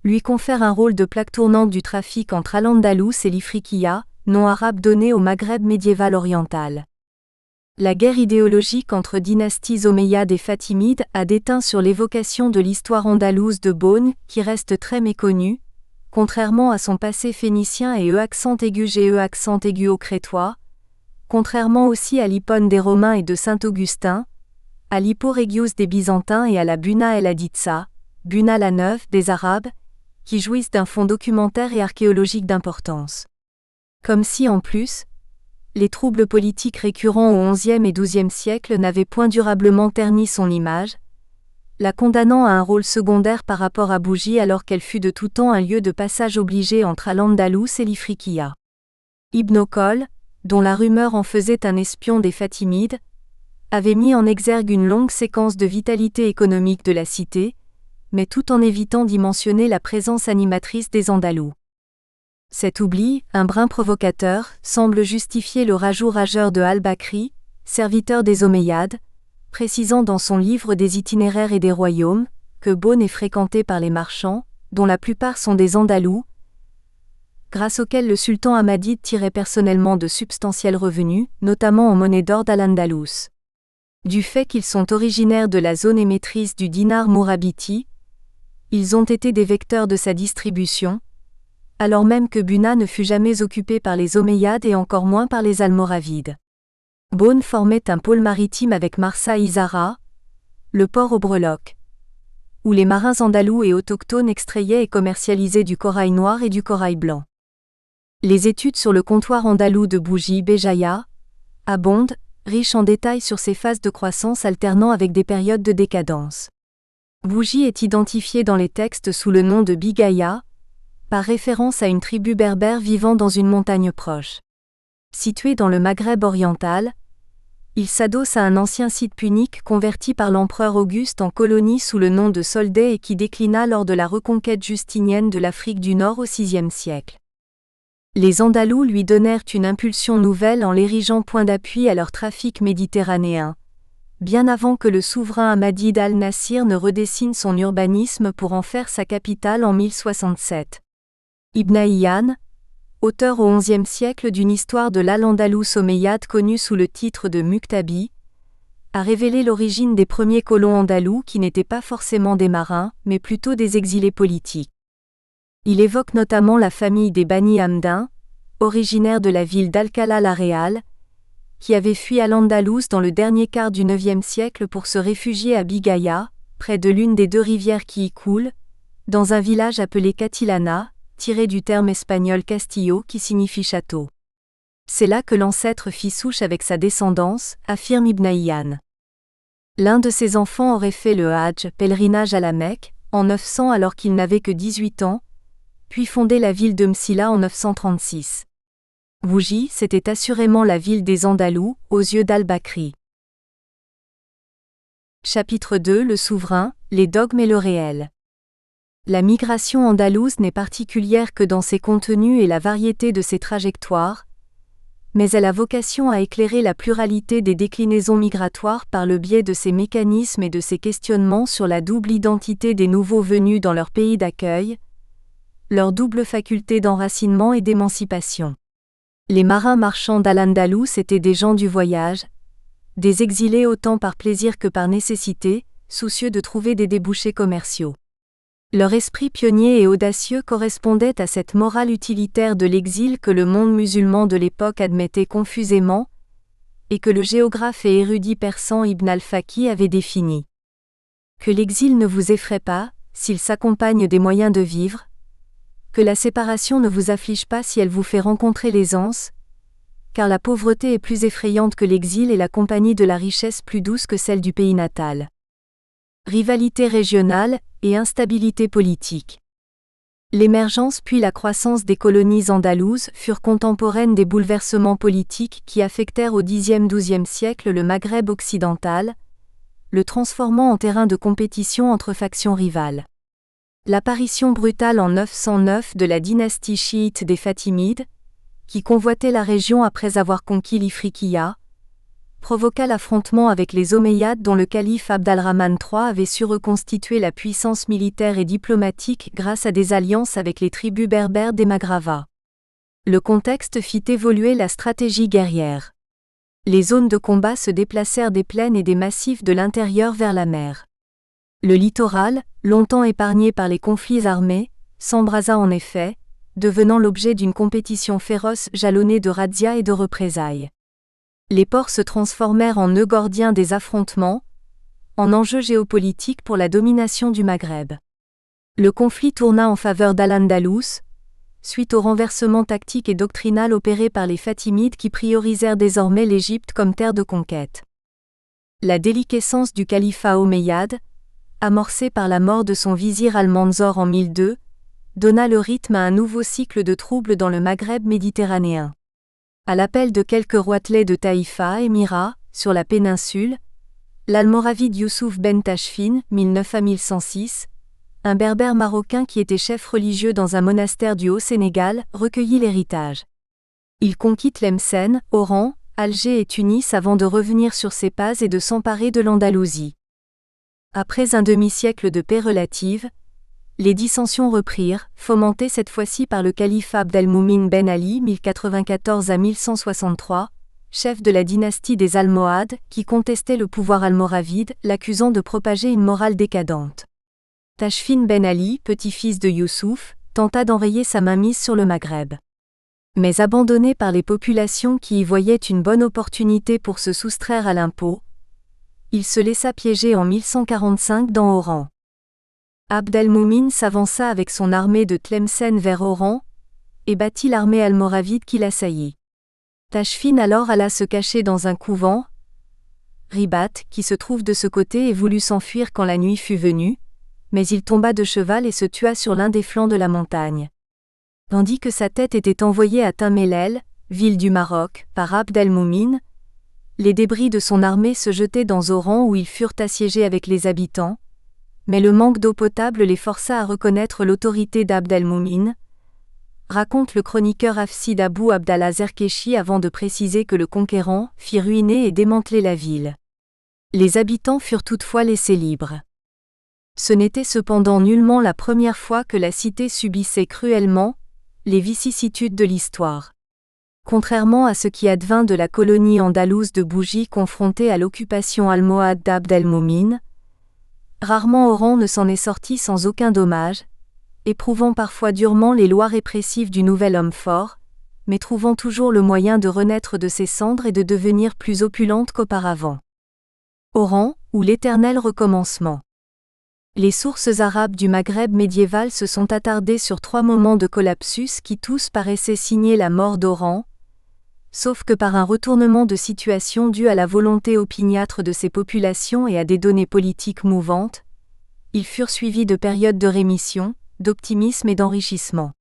lui confère un rôle de plaque tournante du trafic entre Al-Andalus et l'Ifriqiya, nom arabe donné au Maghreb médiéval oriental. La guerre idéologique entre dynasties omeyyades et fatimides a déteint sur l'évocation de l'histoire andalouse de Beaune, qui reste très méconnue, contrairement à son passé phénicien et accent aigu au crétois, contrairement aussi à l'Hippone des Romains et de Saint-Augustin, à l'Hippo Regius des Byzantins et à la Buna el Haditsa, Buna la Neuve des Arabes, qui jouissent d'un fond documentaire et archéologique d'importance. Comme si en plus, les troubles politiques récurrents au XIe et XIIe siècle n'avaient point durablement terni son image, la condamnant à un rôle secondaire par rapport à Bougie alors qu'elle fut de tout temps un lieu de passage obligé entre Al-Andalus et l'Ifriqiya. Ibn Khol, dont la rumeur en faisait un espion des Fatimides, avait mis en exergue une longue séquence de vitalité économique de la cité, mais tout en évitant d'y mentionner la présence animatrice des Andalous. Cet oubli, un brin provocateur, semble justifier le rajout rageur de al-Bakri, serviteur des Omeyyades, précisant dans son livre des itinéraires et des royaumes, que Beaune est fréquenté par les marchands, dont la plupart sont des Andalous, grâce auxquels le sultan Ahmadide tirait personnellement de substantiels revenus, notamment en monnaie d'or d'Al-Andalus. Du fait qu'ils sont originaires de la zone émettrice du dinar mourabiti, ils ont été des vecteurs de sa distribution, alors même que Buna ne fut jamais occupée par les Omeyyades et encore moins par les Almoravides. Beaune formait un pôle maritime avec Marsa et Zara, le port aux breloques, où les marins andalous et autochtones extrayaient et commercialisaient du corail noir et du corail blanc. Les études sur le comptoir andalou de Bougie Béjaïa abondent, riches en détails sur ses phases de croissance alternant avec des périodes de décadence. Bougie est identifié dans les textes sous le nom de Bigaya, par référence à une tribu berbère vivant dans une montagne proche. Situé dans le Maghreb oriental, il s'adosse à un ancien site punique converti par l'empereur Auguste en colonie sous le nom de Soldais et qui déclina lors de la reconquête justinienne de l'Afrique du Nord au VIe siècle. Les Andalous lui donnèrent une impulsion nouvelle en l'érigeant point d'appui à leur trafic méditerranéen, bien avant que le souverain Ahmadide al-Nasir ne redessine son urbanisme pour en faire sa capitale en 1067. Ibn Ayyan, auteur au XIe siècle d'une histoire de l'Al-Andalus omeyyade connue sous le titre de Muktabi, a révélé l'origine des premiers colons andalous qui n'étaient pas forcément des marins, mais plutôt des exilés politiques. Il évoque notamment la famille des Bani Hamdin, originaire de la ville d'Alcalá la Real, qui avait fui Al-Andalus dans le dernier quart du IXe siècle pour se réfugier à Bigaya, près de l'une des deux rivières qui y coulent, dans un village appelé Catilana, tiré du terme espagnol Castillo qui signifie château. C'est là que l'ancêtre fit souche avec sa descendance, affirme Ibn Ayyan. L'un de ses enfants aurait fait le Hajj, pèlerinage à la Mecque, en 900 alors qu'il n'avait que 18 ans, puis fondé la ville de Msila en 936. Bougie, c'était assurément la ville des Andalous, aux yeux d'Al-Bakri. Chapitre 2 Le souverain, les dogmes et le réel. La migration andalouse n'est particulière que dans ses contenus et la variété de ses trajectoires, mais elle a vocation à éclairer la pluralité des déclinaisons migratoires par le biais de ses mécanismes et de ses questionnements sur la double identité des nouveaux venus dans leur pays d'accueil, leur double faculté d'enracinement et d'émancipation. Les marins marchands d'Al-Andalus étaient des gens du voyage, des exilés autant par plaisir que par nécessité, soucieux de trouver des débouchés commerciaux. Leur esprit pionnier et audacieux correspondait à cette morale utilitaire de l'exil que le monde musulman de l'époque admettait confusément, et que le géographe et érudit persan Ibn al-Faqih avait défini. Que l'exil ne vous effraie pas, s'il s'accompagne des moyens de vivre, que la séparation ne vous afflige pas si elle vous fait rencontrer l'aisance, car la pauvreté est plus effrayante que l'exil et la compagnie de la richesse plus douce que celle du pays natal. Rivalité régionale et instabilité politique. L'émergence puis la croissance des colonies andalouses furent contemporaines des bouleversements politiques qui affectèrent au Xe-XIIe siècle le Maghreb occidental, le transformant en terrain de compétition entre factions rivales. L'apparition brutale en 909 de la dynastie chiite des Fatimides, qui convoitait la région après avoir conquis l'Ifriqiya, provoqua l'affrontement avec les Omeyyades dont le calife Abd al-Rahman III avait su reconstituer la puissance militaire et diplomatique grâce à des alliances avec les tribus berbères des Maghravas. Le contexte fit évoluer la stratégie guerrière. Les zones de combat se déplacèrent des plaines et des massifs de l'intérieur vers la mer. Le littoral, longtemps épargné par les conflits armés, s'embrasa en effet, devenant l'objet d'une compétition féroce jalonnée de razzias et de représailles. Les ports se transformèrent en nœuds gordiens des affrontements, en enjeux géopolitiques pour la domination du Maghreb. Le conflit tourna en faveur d'Al-Andalus, suite au renversement tactique et doctrinal opéré par les Fatimides qui priorisèrent désormais l'Égypte comme terre de conquête. La déliquescence du califat omeyyade, amorcée par la mort de son vizir Al-Manzor en 1002, donna le rythme à un nouveau cycle de troubles dans le Maghreb méditerranéen. À l'appel de quelques roitelets de Taïfa et Myra, sur la péninsule, l'Almoravide Youssouf ben Tachfin, 1009 à 1106, un berbère marocain qui était chef religieux dans un monastère du Haut-Sénégal, recueillit l'héritage. Il conquit Tlemcen, Oran, Alger et Tunis avant de revenir sur ses pas et de s'emparer de l'Andalousie. Après un demi-siècle de paix relative, les dissensions reprirent, fomentées cette fois-ci par le calife Abd al-Moumin ben Ali 1094 à 1163, chef de la dynastie des Almohades, qui contestait le pouvoir almoravide, l'accusant de propager une morale décadente. Tachfin ben Ali, petit-fils de Youssouf, tenta d'enrayer sa mainmise sur le Maghreb. Mais abandonné par les populations qui y voyaient une bonne opportunité pour se soustraire à l'impôt, il se laissa piéger en 1145 dans Oran. Abd al-Moumin s'avança avec son armée de Tlemcen vers Oran, et battit l'armée almoravide qui l'assaillit. Tachfin alors alla se cacher dans un couvent, Ribat, qui se trouve de ce côté et voulut s'enfuir quand la nuit fut venue, mais il tomba de cheval et se tua sur l'un des flancs de la montagne. Tandis que sa tête était envoyée à Tamelel, ville du Maroc, par Abd al-Moumin, les débris de son armée se jetaient dans Oran où ils furent assiégés avec les habitants, mais le manque d'eau potable les força à reconnaître l'autorité d'Abd al-Moumin, raconte le chroniqueur Hafsid Abou Abdallah Zerkeshi avant de préciser que le conquérant fit ruiner et démanteler la ville. Les habitants furent toutefois laissés libres. Ce n'était cependant nullement la première fois que la cité subissait cruellement les vicissitudes de l'histoire. Contrairement à ce qui advint de la colonie andalouse de Bougie confrontée à l'occupation almohade d'Abd al-Moumin, rarement Oran ne s'en est sorti sans aucun dommage, éprouvant parfois durement les lois répressives du nouvel homme fort, mais trouvant toujours le moyen de renaître de ses cendres et de devenir plus opulente qu'auparavant. Oran, ou l'éternel recommencement. Les sources arabes du Maghreb médiéval se sont attardées sur 3 moments de collapsus qui tous paraissaient signer la mort d'Oran, sauf que par un retournement de situation dû à la volonté opiniâtre de ses populations et à des données politiques mouvantes, ils furent suivis de périodes de rémission, d'optimisme et d'enrichissement.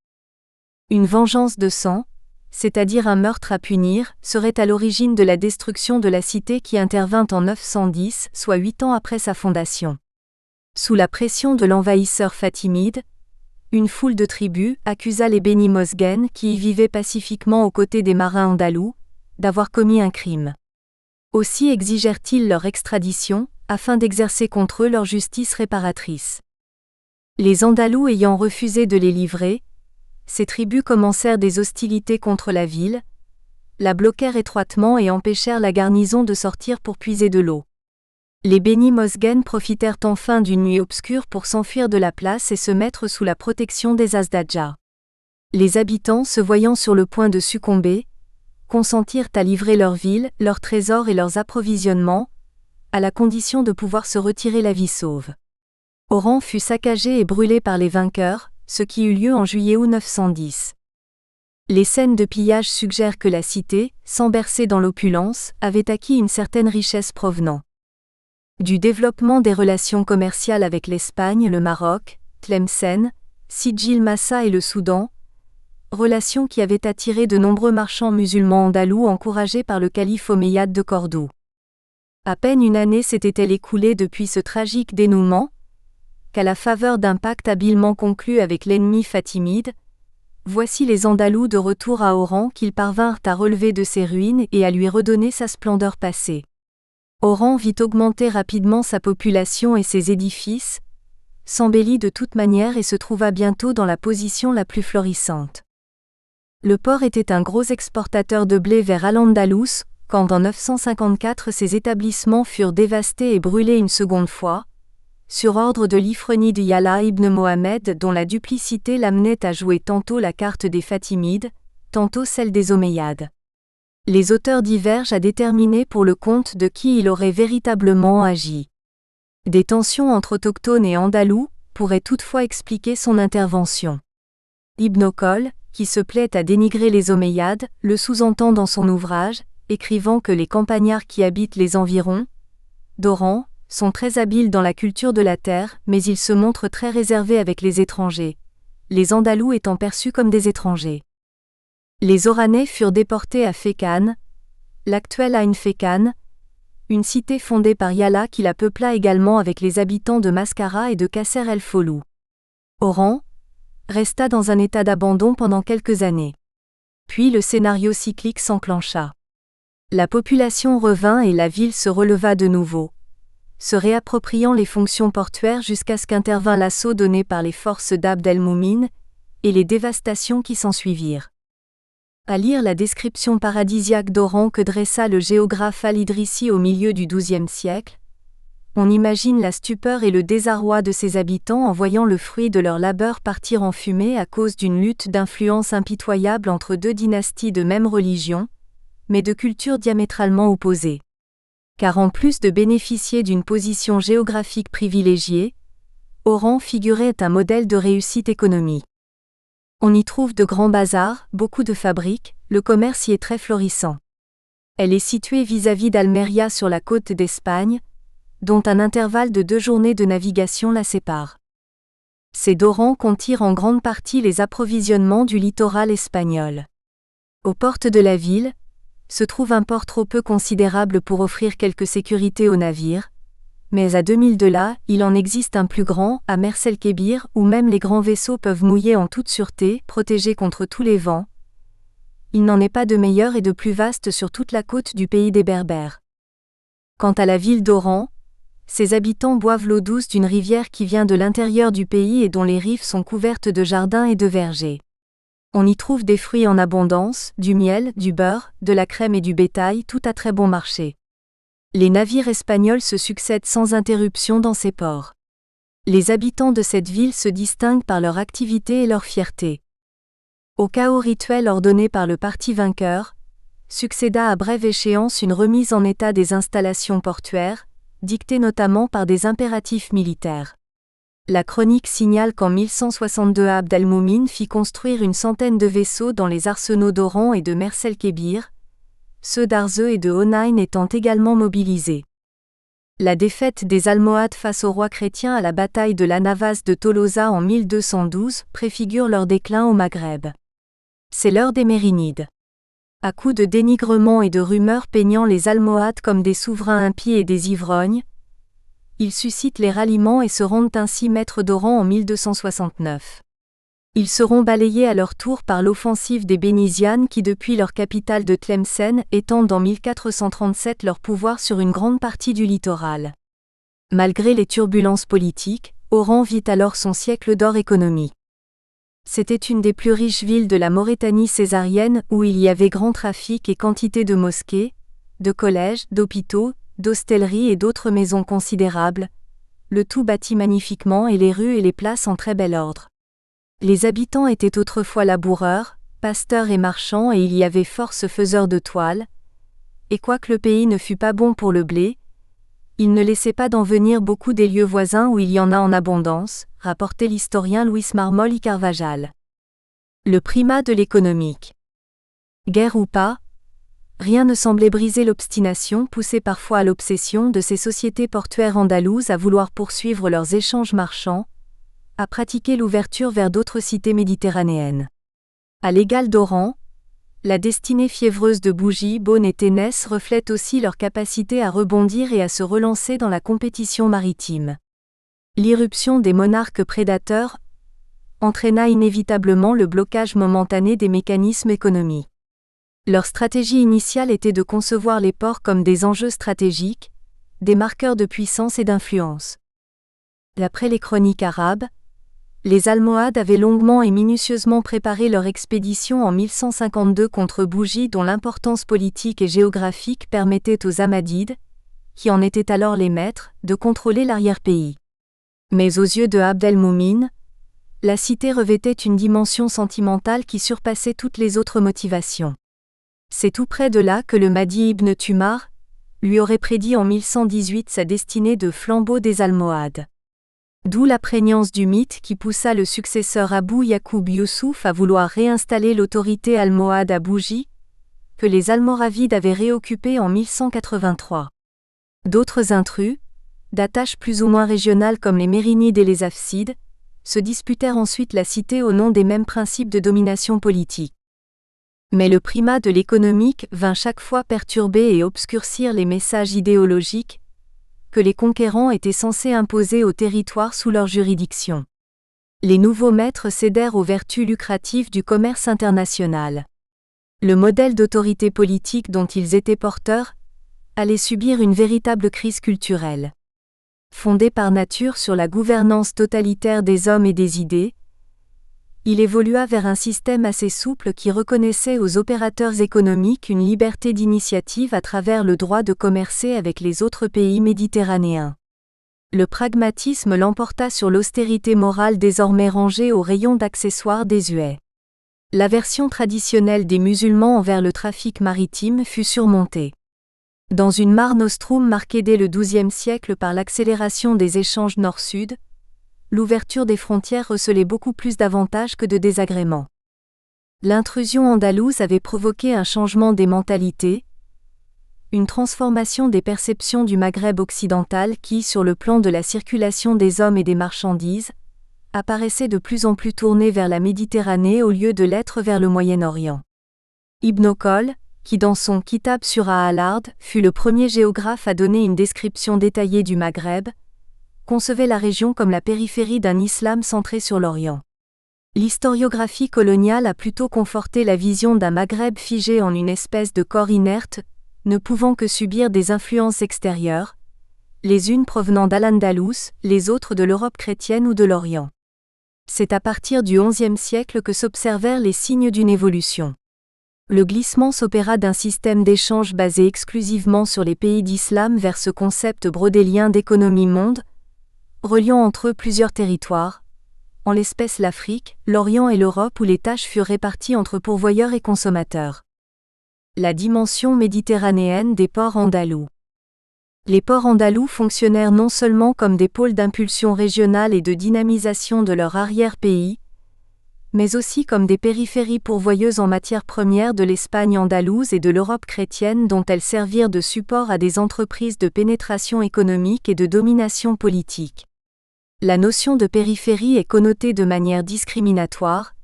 Une vengeance de sang, c'est-à-dire un meurtre à punir, serait à l'origine de la destruction de la cité qui intervint en 910, soit 8 ans après sa fondation. Sous la pression de l'envahisseur fatimide, une foule de tribus accusa les Beni Mosghen qui y vivaient pacifiquement aux côtés des marins andalous, d'avoir commis un crime. Aussi exigèrent-ils leur extradition, afin d'exercer contre eux leur justice réparatrice. Les Andalous ayant refusé de les livrer, ces tribus commencèrent des hostilités contre la ville, la bloquèrent étroitement et empêchèrent la garnison de sortir pour puiser de l'eau. Les Beni Mosghen profitèrent enfin d'une nuit obscure pour s'enfuir de la place et se mettre sous la protection des Azdadja. Les habitants, se voyant sur le point de succomber, consentirent à livrer leur ville, leurs trésors et leurs approvisionnements, à la condition de pouvoir se retirer la vie sauve. Oran fut saccagé et brûlé par les vainqueurs, ce qui eut lieu en juillet-août 910. Les scènes de pillage suggèrent que la cité, sans bercer dans l'opulence, avait acquis une certaine richesse provenant du développement des relations commerciales avec l'Espagne, le Maroc, Tlemcen, Sijil Massa et le Soudan, relations qui avaient attiré de nombreux marchands musulmans andalous encouragés par le calife omeyyade de Cordoue. À peine une année s'était-elle écoulée depuis ce tragique dénouement, qu'à la faveur d'un pacte habilement conclu avec l'ennemi fatimide, voici les Andalous de retour à Oran qu'ils parvinrent à relever de ses ruines et à lui redonner sa splendeur passée. Oran vit augmenter rapidement sa population et ses édifices, s'embellit de toute manière et se trouva bientôt dans la position la plus florissante. Le port était un gros exportateur de blé vers Al-Andalus, quand en 954 ses établissements furent dévastés et brûlés une seconde fois, sur ordre de l'Ifroni de Yala ibn Mohammed dont la duplicité l'amenait à jouer tantôt la carte des Fatimides, tantôt celle des Omeyyades. Les auteurs divergent à déterminer pour le compte de qui il aurait véritablement agi. Des tensions entre autochtones et andalous pourraient toutefois expliquer son intervention. Ibn Khol, qui se plaît à dénigrer les Omeyyades, le sous-entend dans son ouvrage, écrivant que les campagnards qui habitent les environs d'Oran sont très habiles dans la culture de la terre, mais ils se montrent très réservés avec les étrangers, les Andalous étant perçus comme des étrangers. Les Oranais furent déportés à Fécane, l'actuel Ain Fécane, une cité fondée par Yala qui la peupla également avec les habitants de Mascara et de Kasser el-Folou. Oran resta dans un état d'abandon pendant quelques années. Puis le scénario cyclique s'enclencha. La population revint et la ville se releva de nouveau, se réappropriant les fonctions portuaires jusqu'à ce qu'intervint l'assaut donné par les forces d'Abd el-Moumin et les dévastations qui s'ensuivirent. À lire la description paradisiaque d'Oran que dressa le géographe Al-Idrissi au milieu du XIIe siècle, on imagine la stupeur et le désarroi de ses habitants en voyant le fruit de leur labeur partir en fumée à cause d'une lutte d'influence impitoyable entre deux dynasties de même religion, mais de cultures diamétralement opposées. Car en plus de bénéficier d'une position géographique privilégiée, Oran figurait un modèle de réussite économique. On y trouve de grands bazars, beaucoup de fabriques, le commerce y est très florissant. Elle est située vis-à-vis d'Almeria sur la côte d'Espagne, dont un intervalle de 2 journées de navigation la sépare. C'est d'Oran qu'on tire en grande partie les approvisionnements du littoral espagnol. Aux portes de la ville, se trouve un port trop peu considérable pour offrir quelque sécurité aux navires, mais à 2000 de là, il en existe un plus grand, à Mers el-Kébir, où même les grands vaisseaux peuvent mouiller en toute sûreté, protégés contre tous les vents. Il n'en est pas de meilleur et de plus vaste sur toute la côte du pays des Berbères. Quant à la ville d'Oran, ses habitants boivent l'eau douce d'une rivière qui vient de l'intérieur du pays et dont les rives sont couvertes de jardins et de vergers. On y trouve des fruits en abondance, du miel, du beurre, de la crème et du bétail, tout à très bon marché. Les navires espagnols se succèdent sans interruption dans ces ports. Les habitants de cette ville se distinguent par leur activité et leur fierté. Au chaos rituel ordonné par le parti vainqueur, succéda à brève échéance une remise en état des installations portuaires, dictée notamment par des impératifs militaires. La chronique signale qu'en 1162 Abd el-Moumin fit construire une centaine de vaisseaux dans les arsenaux d'Oran et de Mers el-Kébir, ceux d'Arzeu et de Onain étant également mobilisés. La défaite des Almohades face aux rois chrétiens à la bataille de la Navas de Tolosa en 1212 préfigure leur déclin au Maghreb. C'est l'heure des Mérinides. À coups de dénigrements et de rumeurs peignant les Almohades comme des souverains impies et des ivrognes, ils suscitent les ralliements et se rendent ainsi maîtres d'Oran en 1269. Ils seront balayés à leur tour par l'offensive des Bénisianes qui depuis leur capitale de Tlemcen étendent en 1437 leur pouvoir sur une grande partie du littoral. Malgré les turbulences politiques, Oran vit alors son siècle d'or économique. C'était une des plus riches villes de la Maurétanie césarienne où il y avait grand trafic et quantité de mosquées, de collèges, d'hôpitaux, d'hostelleries et d'autres maisons considérables, le tout bâti magnifiquement et les rues et les places en très bel ordre. Les habitants étaient autrefois laboureurs, pasteurs et marchands et il y avait force faiseurs de toile, et quoique le pays ne fût pas bon pour le blé, il ne laissait pas d'en venir beaucoup des lieux voisins où il y en a en abondance, rapportait l'historien Luis Marmol y Carvajal. Le primat de l'économique. Guerre ou pas, rien ne semblait briser l'obstination poussée parfois à l'obsession de ces sociétés portuaires andalouses à vouloir poursuivre leurs échanges marchands, à pratiquer l'ouverture vers d'autres cités méditerranéennes. À l'égal d'Oran, la destinée fiévreuse de Bougie, Beaune et Ténès reflète aussi leur capacité à rebondir et à se relancer dans la compétition maritime. L'irruption des monarques prédateurs entraîna inévitablement le blocage momentané des mécanismes économiques. Leur stratégie initiale était de concevoir les ports comme des enjeux stratégiques, des marqueurs de puissance et d'influence. D'après les chroniques arabes, les Almohades avaient longuement et minutieusement préparé leur expédition en 1152 contre Bougie dont l'importance politique et géographique permettait aux Hammadides, qui en étaient alors les maîtres, de contrôler l'arrière-pays. Mais aux yeux de Abd el-Moumin, la cité revêtait une dimension sentimentale qui surpassait toutes les autres motivations. C'est tout près de là que le Mahdi ibn Tumar lui aurait prédit en 1118 sa destinée de flambeau des Almohades. D'où la prégnance du mythe qui poussa le successeur Abou Yacoub Youssouf à vouloir réinstaller l'autorité almohade à Bougie, que les Almoravides avaient réoccupée en 1183. D'autres intrus, d'attaches plus ou moins régionales comme les Mérinides et les Hafsides, se disputèrent ensuite la cité au nom des mêmes principes de domination politique. Mais le primat de l'économique vint chaque fois perturber et obscurcir les messages idéologiques que les conquérants étaient censés imposer aux territoires sous leur juridiction. Les nouveaux maîtres cédèrent aux vertus lucratives du commerce international. Le modèle d'autorité politique dont ils étaient porteurs allait subir une véritable crise culturelle. Fondé par nature sur la gouvernance totalitaire des hommes et des idées, il évolua vers un système assez souple qui reconnaissait aux opérateurs économiques une liberté d'initiative à travers le droit de commercer avec les autres pays méditerranéens. Le pragmatisme l'emporta sur l'austérité morale désormais rangée au rayon d'accessoires désuets. L'aversion traditionnelle des musulmans envers le trafic maritime fut surmontée. Dans une mare nostrum marquée dès le XIIe siècle par l'accélération des échanges nord-sud, l'ouverture des frontières recelait beaucoup plus d'avantages que de désagréments. L'intrusion andalouse avait provoqué un changement des mentalités, une transformation des perceptions du Maghreb occidental qui, sur le plan de la circulation des hommes et des marchandises, apparaissait de plus en plus tourné vers la Méditerranée au lieu de l'être vers le Moyen-Orient. Ibn Khol, qui dans son Kitab sur al-Ard fut le premier géographe à donner une description détaillée du Maghreb, concevait la région comme la périphérie d'un islam centré sur l'Orient. L'historiographie coloniale a plutôt conforté la vision d'un Maghreb figé en une espèce de corps inerte, ne pouvant que subir des influences extérieures, les unes provenant d'Al-Andalus, les autres de l'Europe chrétienne ou de l'Orient. C'est à partir du XIe siècle que s'observèrent les signes d'une évolution. Le glissement s'opéra d'un système d'échange basé exclusivement sur les pays d'islam vers ce concept brodélien d'économie monde, reliant entre eux plusieurs territoires, en l'espèce l'Afrique, l'Orient et l'Europe où les tâches furent réparties entre pourvoyeurs et consommateurs. La dimension méditerranéenne des ports andalous. Les ports andalous fonctionnèrent non seulement comme des pôles d'impulsion régionale et de dynamisation de leur arrière-pays, mais aussi comme des périphéries pourvoyeuses en matières premières de l'Espagne andalouse et de l'Europe chrétienne dont elles servirent de support à des entreprises de pénétration économique et de domination politique. La notion de périphérie est connotée de manière discriminatoire,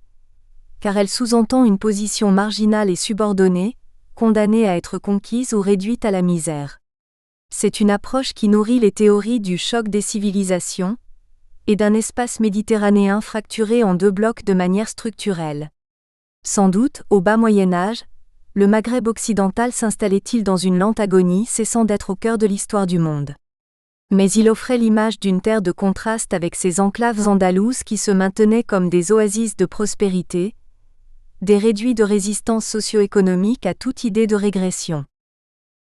car elle sous-entend une position marginale et subordonnée, condamnée à être conquise ou réduite à la misère. C'est une approche qui nourrit les théories du choc des civilisations et d'un espace méditerranéen fracturé en deux blocs de manière structurelle. Sans doute, au bas Moyen-Âge, le Maghreb occidental s'installait-il dans une lente agonie cessant d'être au cœur de l'histoire du monde. Mais il offrait l'image d'une terre de contraste avec ses enclaves andalouses qui se maintenaient comme des oasis de prospérité, des réduits de résistance socio-économique à toute idée de régression.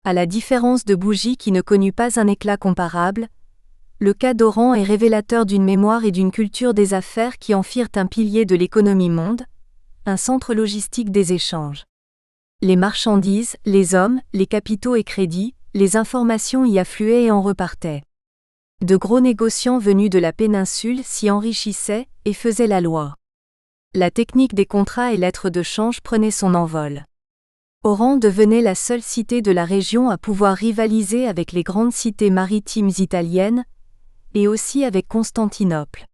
À la différence de Bougie qui ne connut pas un éclat comparable, le cas d'Oran est révélateur d'une mémoire et d'une culture des affaires qui en firent un pilier de l'économie monde, un centre logistique des échanges. Les marchandises, les hommes, les capitaux et crédits, les informations y affluaient et en repartaient. De gros négociants venus de la péninsule s'y enrichissaient et faisaient la loi. La technique des contrats et lettres de change prenait son envol. Oran devenait la seule cité de la région à pouvoir rivaliser avec les grandes cités maritimes italiennes, et aussi avec Constantinople.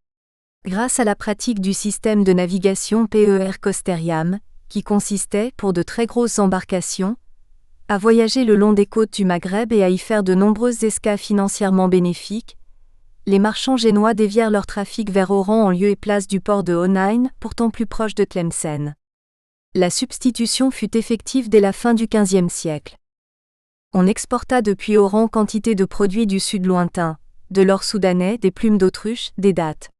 Grâce à la pratique du système de navigation PER Costeriam, qui consistait, pour de très grosses embarcations, à voyager le long des côtes du Maghreb et à y faire de nombreuses escales financièrement bénéfiques, les marchands génois dévièrent leur trafic vers Oran en lieu et place du port de Honein, pourtant plus proche de Tlemcen. La substitution fut effective dès la fin du XVe siècle. On exporta depuis Oran quantité de produits du sud lointain, de l'or soudanais, des plumes d'autruche, des dattes.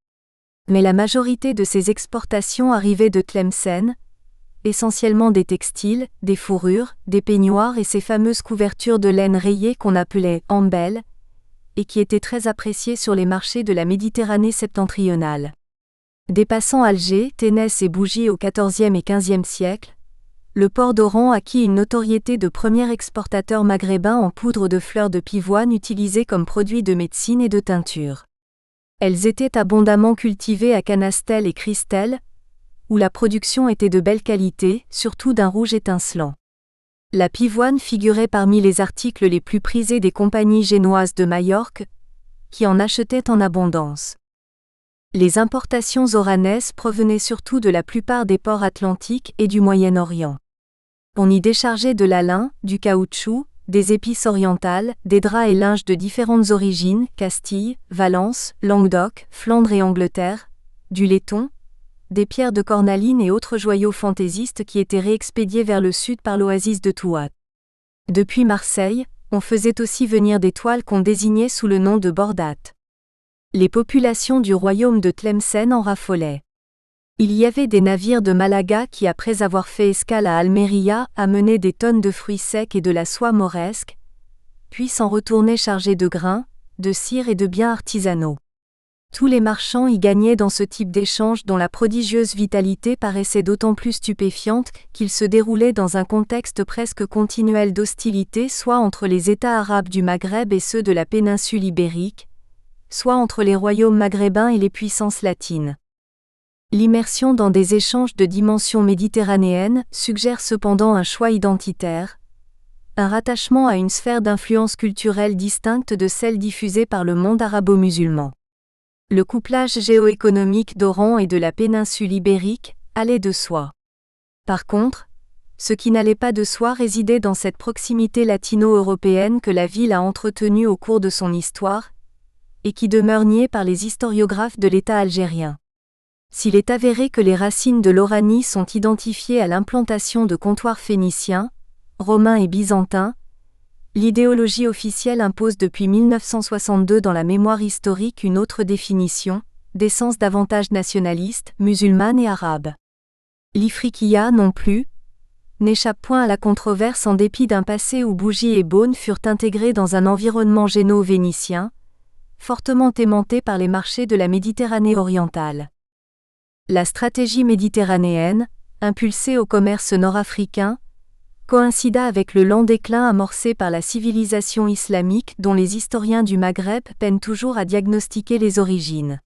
Mais la majorité de ces exportations arrivaient de Tlemcen, essentiellement des textiles, des fourrures, des peignoirs et ces fameuses couvertures de laine rayée qu'on appelait ambel, et qui était très apprécié sur les marchés de la Méditerranée septentrionale. Dépassant Alger, Ténès et Bougie au XIVe et XVe siècle, le port d'Oran acquit une notoriété de premier exportateur maghrébin en poudre de fleurs de pivoine utilisée comme produit de médecine et de teinture. Elles étaient abondamment cultivées à Canastel et Christelle, où la production était de belle qualité, surtout d'un rouge étincelant. La pivoine figurait parmi les articles les plus prisés des compagnies génoises de Majorque, qui en achetaient en abondance. Les importations oranaises provenaient surtout de la plupart des ports atlantiques et du Moyen-Orient. On y déchargeait de la lin, du caoutchouc, des épices orientales, des draps et linges de différentes origines, Castille, Valence, Languedoc, Flandre et Angleterre, du laiton, des pierres de cornaline et autres joyaux fantaisistes qui étaient réexpédiés vers le sud par l'oasis de Touat. Depuis Marseille, on faisait aussi venir des toiles qu'on désignait sous le nom de bordates. Les populations du royaume de Tlemcen en raffolaient. Il y avait des navires de Malaga qui, après avoir fait escale à Almeria, amenaient des tonnes de fruits secs et de la soie mauresque, puis s'en retournaient chargés de grains, de cire et de biens artisanaux. Tous les marchands y gagnaient dans ce type d'échange dont la prodigieuse vitalité paraissait d'autant plus stupéfiante qu'il se déroulait dans un contexte presque continuel d'hostilité soit entre les États arabes du Maghreb et ceux de la péninsule ibérique, soit entre les royaumes maghrébins et les puissances latines. L'immersion dans des échanges de dimension méditerranéenne suggère cependant un choix identitaire, un rattachement à une sphère d'influence culturelle distincte de celle diffusée par le monde arabo-musulman. Le couplage géoéconomique d'Oran et de la péninsule ibérique allait de soi. Par contre, ce qui n'allait pas de soi résidait dans cette proximité latino-européenne que la ville a entretenue au cours de son histoire, et qui demeure niée par les historiographes de l'État algérien. S'il est avéré que les racines de l'Oranie sont identifiées à l'implantation de comptoirs phéniciens, romains et byzantins, l'idéologie officielle impose depuis 1962 dans la mémoire historique une autre définition, d'essence davantage nationaliste, musulmane et arabe. L'Ifriqiya non plus n'échappe point à la controverse en dépit d'un passé où Bougie et Beaune furent intégrés dans un environnement géno-vénitien, fortement aimanté par les marchés de la Méditerranée orientale. La stratégie méditerranéenne, impulsée au commerce nord-africain, coïncida avec le lent déclin amorcé par la civilisation islamique dont les historiens du Maghreb peinent toujours à diagnostiquer les origines.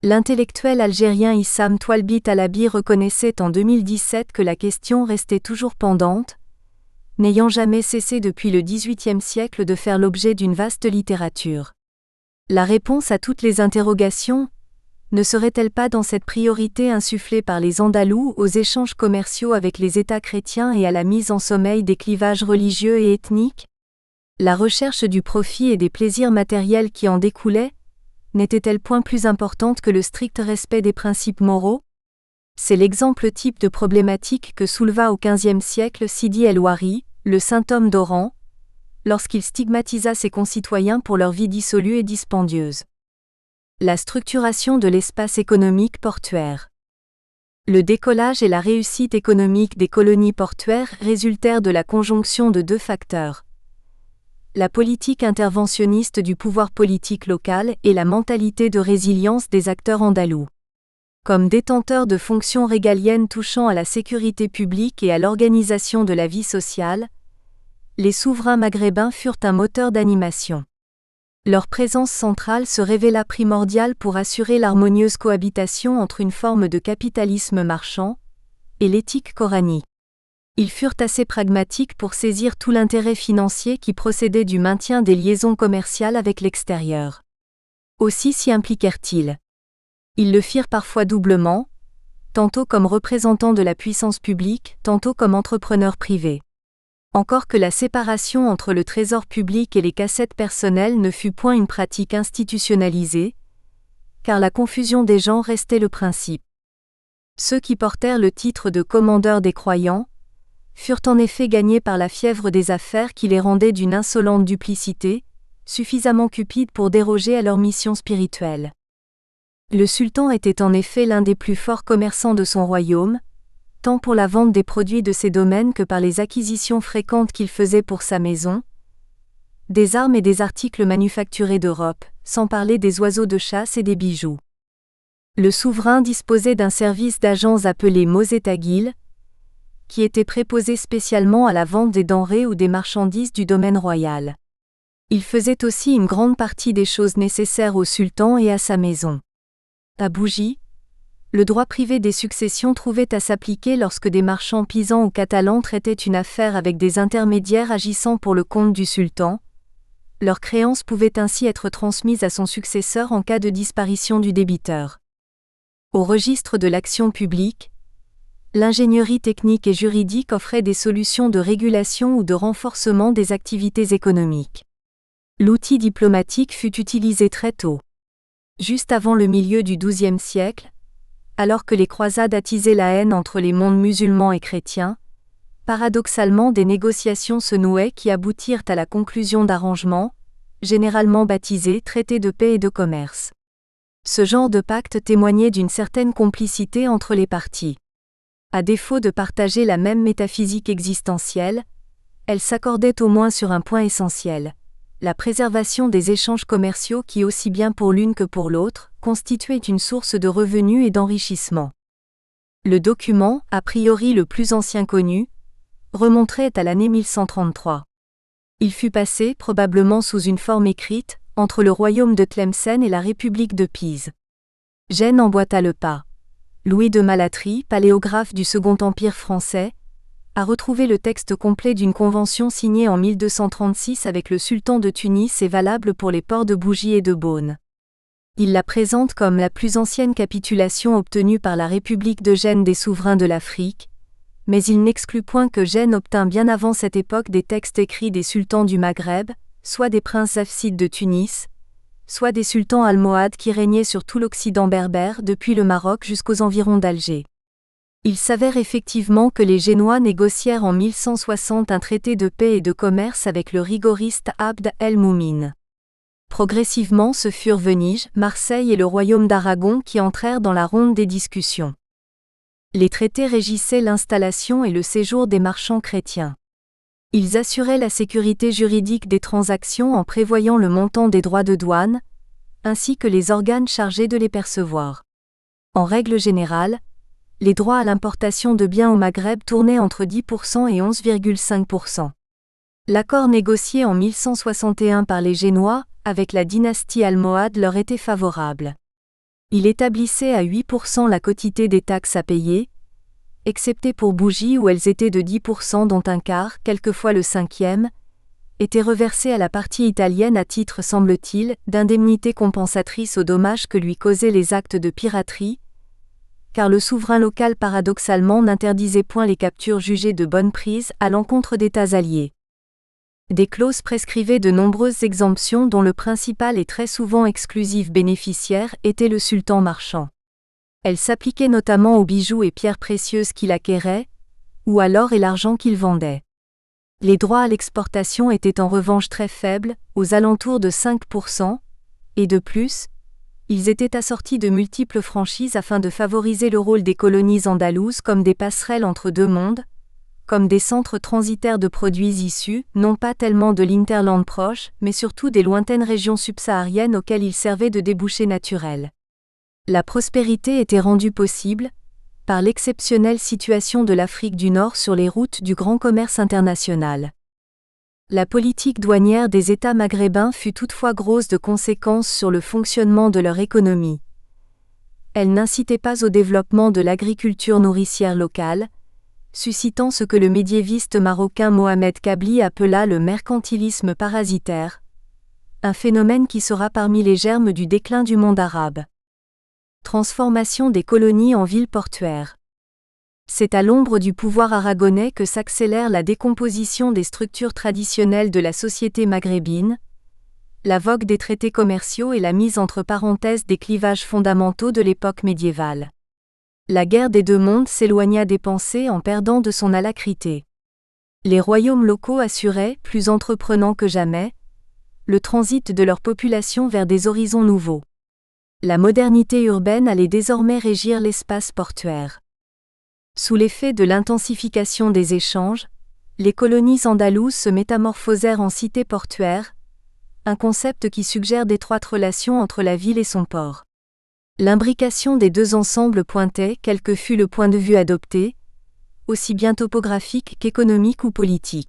L'intellectuel algérien Issam Toualbit Alabi reconnaissait en 2017 que la question restait toujours pendante, n'ayant jamais cessé depuis le XVIIIe siècle de faire l'objet d'une vaste littérature. La réponse à toutes les interrogations ne serait-elle pas dans cette priorité insufflée par les Andalous aux échanges commerciaux avec les États chrétiens et à la mise en sommeil des clivages religieux et ethniques ? La recherche du profit et des plaisirs matériels qui en découlaient n'était-elle point plus importante que le strict respect des principes moraux ? C'est l'exemple type de problématique que souleva au XVe siècle Sidi el-Ouari, le saint homme d'Oran, lorsqu'il stigmatisa ses concitoyens pour leur vie dissolue et dispendieuse. La structuration de l'espace économique portuaire. Le décollage et la réussite économique des colonies portuaires résultèrent de la conjonction de deux facteurs. La politique interventionniste du pouvoir politique local et la mentalité de résilience des acteurs andalous. Comme détenteurs de fonctions régaliennes touchant à la sécurité publique et à l'organisation de la vie sociale, les souverains maghrébins furent un moteur d'animation. Leur présence centrale se révéla primordiale pour assurer l'harmonieuse cohabitation entre une forme de capitalisme marchand et l'éthique coranique. Ils furent assez pragmatiques pour saisir tout l'intérêt financier qui procédait du maintien des liaisons commerciales avec l'extérieur. Aussi s'y impliquèrent-ils. Ils le firent parfois doublement, tantôt comme représentants de la puissance publique, tantôt comme entrepreneurs privés. Encore que la séparation entre le trésor public et les cassettes personnelles ne fût point une pratique institutionnalisée, car la confusion des genres restait le principe. Ceux qui portèrent le titre de commandeurs des croyants furent en effet gagnés par la fièvre des affaires qui les rendait d'une insolente duplicité, suffisamment cupide pour déroger à leur mission spirituelle. Le sultan était en effet l'un des plus forts commerçants de son royaume, tant pour la vente des produits de ses domaines que par les acquisitions fréquentes qu'il faisait pour sa maison, des armes et des articles manufacturés d'Europe, sans parler des oiseaux de chasse et des bijoux. Le souverain disposait d'un service d'agents appelé Mozetagil, qui était préposé spécialement à la vente des denrées ou des marchandises du domaine royal. Il faisait aussi une grande partie des choses nécessaires au sultan et à sa maison. À Bougie, le droit privé des successions trouvait à s'appliquer lorsque des marchands pisans ou catalans traitaient une affaire avec des intermédiaires agissant pour le compte du sultan. Leurs créances pouvaient ainsi être transmises à son successeur en cas de disparition du débiteur. Au registre de l'action publique, l'ingénierie technique et juridique offrait des solutions de régulation ou de renforcement des activités économiques. L'outil diplomatique fut utilisé très tôt. Juste avant le milieu du XIIe siècle, alors que les croisades attisaient la haine entre les mondes musulmans et chrétiens, paradoxalement des négociations se nouaient qui aboutirent à la conclusion d'arrangements, généralement baptisés traités de paix et de commerce. Ce genre de pacte témoignait d'une certaine complicité entre les parties. À défaut de partager la même métaphysique existentielle, elles s'accordaient au moins sur un point essentiel: la préservation des échanges commerciaux qui, aussi bien pour l'une que pour l'autre, constituaient une source de revenus et d'enrichissement. Le document, a priori le plus ancien connu, remonterait à l'année 1133. Il fut passé, probablement sous une forme écrite, entre le royaume de Tlemcen et la République de Pise. Gênes emboîta le pas. Louis de Malatrie, paléographe du Second Empire français, a retrouvé le texte complet d'une convention signée en 1236 avec le sultan de Tunis et valable pour les ports de Bougie et de Beaune. Il la présente comme la plus ancienne capitulation obtenue par la République de Gênes des souverains de l'Afrique, mais il n'exclut point que Gênes obtint bien avant cette époque des textes écrits des sultans du Maghreb, soit des princes hafsides de Tunis, soit des sultans almohades qui régnaient sur tout l'Occident berbère depuis le Maroc jusqu'aux environs d'Alger. Il s'avère effectivement que les Génois négocièrent en 1160 un traité de paix et de commerce avec le rigoriste Abd el-Moumin. Progressivement ce furent Venise, Marseille et le royaume d'Aragon qui entrèrent dans la ronde des discussions. Les traités régissaient l'installation et le séjour des marchands chrétiens. Ils assuraient la sécurité juridique des transactions en prévoyant le montant des droits de douane, ainsi que les organes chargés de les percevoir. En règle générale, les droits à l'importation de biens au Maghreb tournaient entre 10% et 11,5%. L'accord négocié en 1161 par les Génois, avec la dynastie almohade leur était favorable. Il établissait à 8% la quotité des taxes à payer, excepté pour Bougie où elles étaient de 10% dont un quart, quelquefois le cinquième, était reversé à la partie italienne à titre, semble-t-il, d'indemnité compensatrice aux dommages que lui causaient les actes de piraterie, car le souverain local paradoxalement n'interdisait point les captures jugées de bonne prise à l'encontre d'États alliés. Des clauses prescrivaient de nombreuses exemptions dont le principal et très souvent exclusif bénéficiaire était le sultan marchand. Elles s'appliquaient notamment aux bijoux et pierres précieuses qu'il acquérait, ou à l'or et l'argent qu'il vendait. Les droits à l'exportation étaient en revanche très faibles, aux alentours de 5%, et de plus, ils étaient assortis de multiples franchises afin de favoriser le rôle des colonies andalouses comme des passerelles entre deux mondes, comme des centres transitaires de produits issus, non pas tellement de l'hinterland proche, mais surtout des lointaines régions subsahariennes auxquelles ils servaient de débouchés naturels. La prospérité était rendue possible par l'exceptionnelle situation de l'Afrique du Nord sur les routes du grand commerce international. La politique douanière des États maghrébins fut toutefois grosse de conséquences sur le fonctionnement de leur économie. Elle n'incitait pas au développement de l'agriculture nourricière locale, suscitant ce que le médiéviste marocain Mohamed Kabli appela le mercantilisme parasitaire, un phénomène qui sera parmi les germes du déclin du monde arabe. Transformation des colonies en villes portuaires. C'est à l'ombre du pouvoir aragonais que s'accélère la décomposition des structures traditionnelles de la société maghrébine, la vogue des traités commerciaux et la mise entre parenthèses des clivages fondamentaux de l'époque médiévale. La guerre des deux mondes s'éloigna des pensées en perdant de son alacrité. Les royaumes locaux assuraient, plus entreprenants que jamais, le transit de leur population vers des horizons nouveaux. La modernité urbaine allait désormais régir l'espace portuaire. Sous l'effet de l'intensification des échanges, les colonies andalouses se métamorphosèrent en cités portuaires, un concept qui suggère d'étroites relations entre la ville et son port. L'imbrication des deux ensembles pointait quel que fût le point de vue adopté, aussi bien topographique qu'économique ou politique.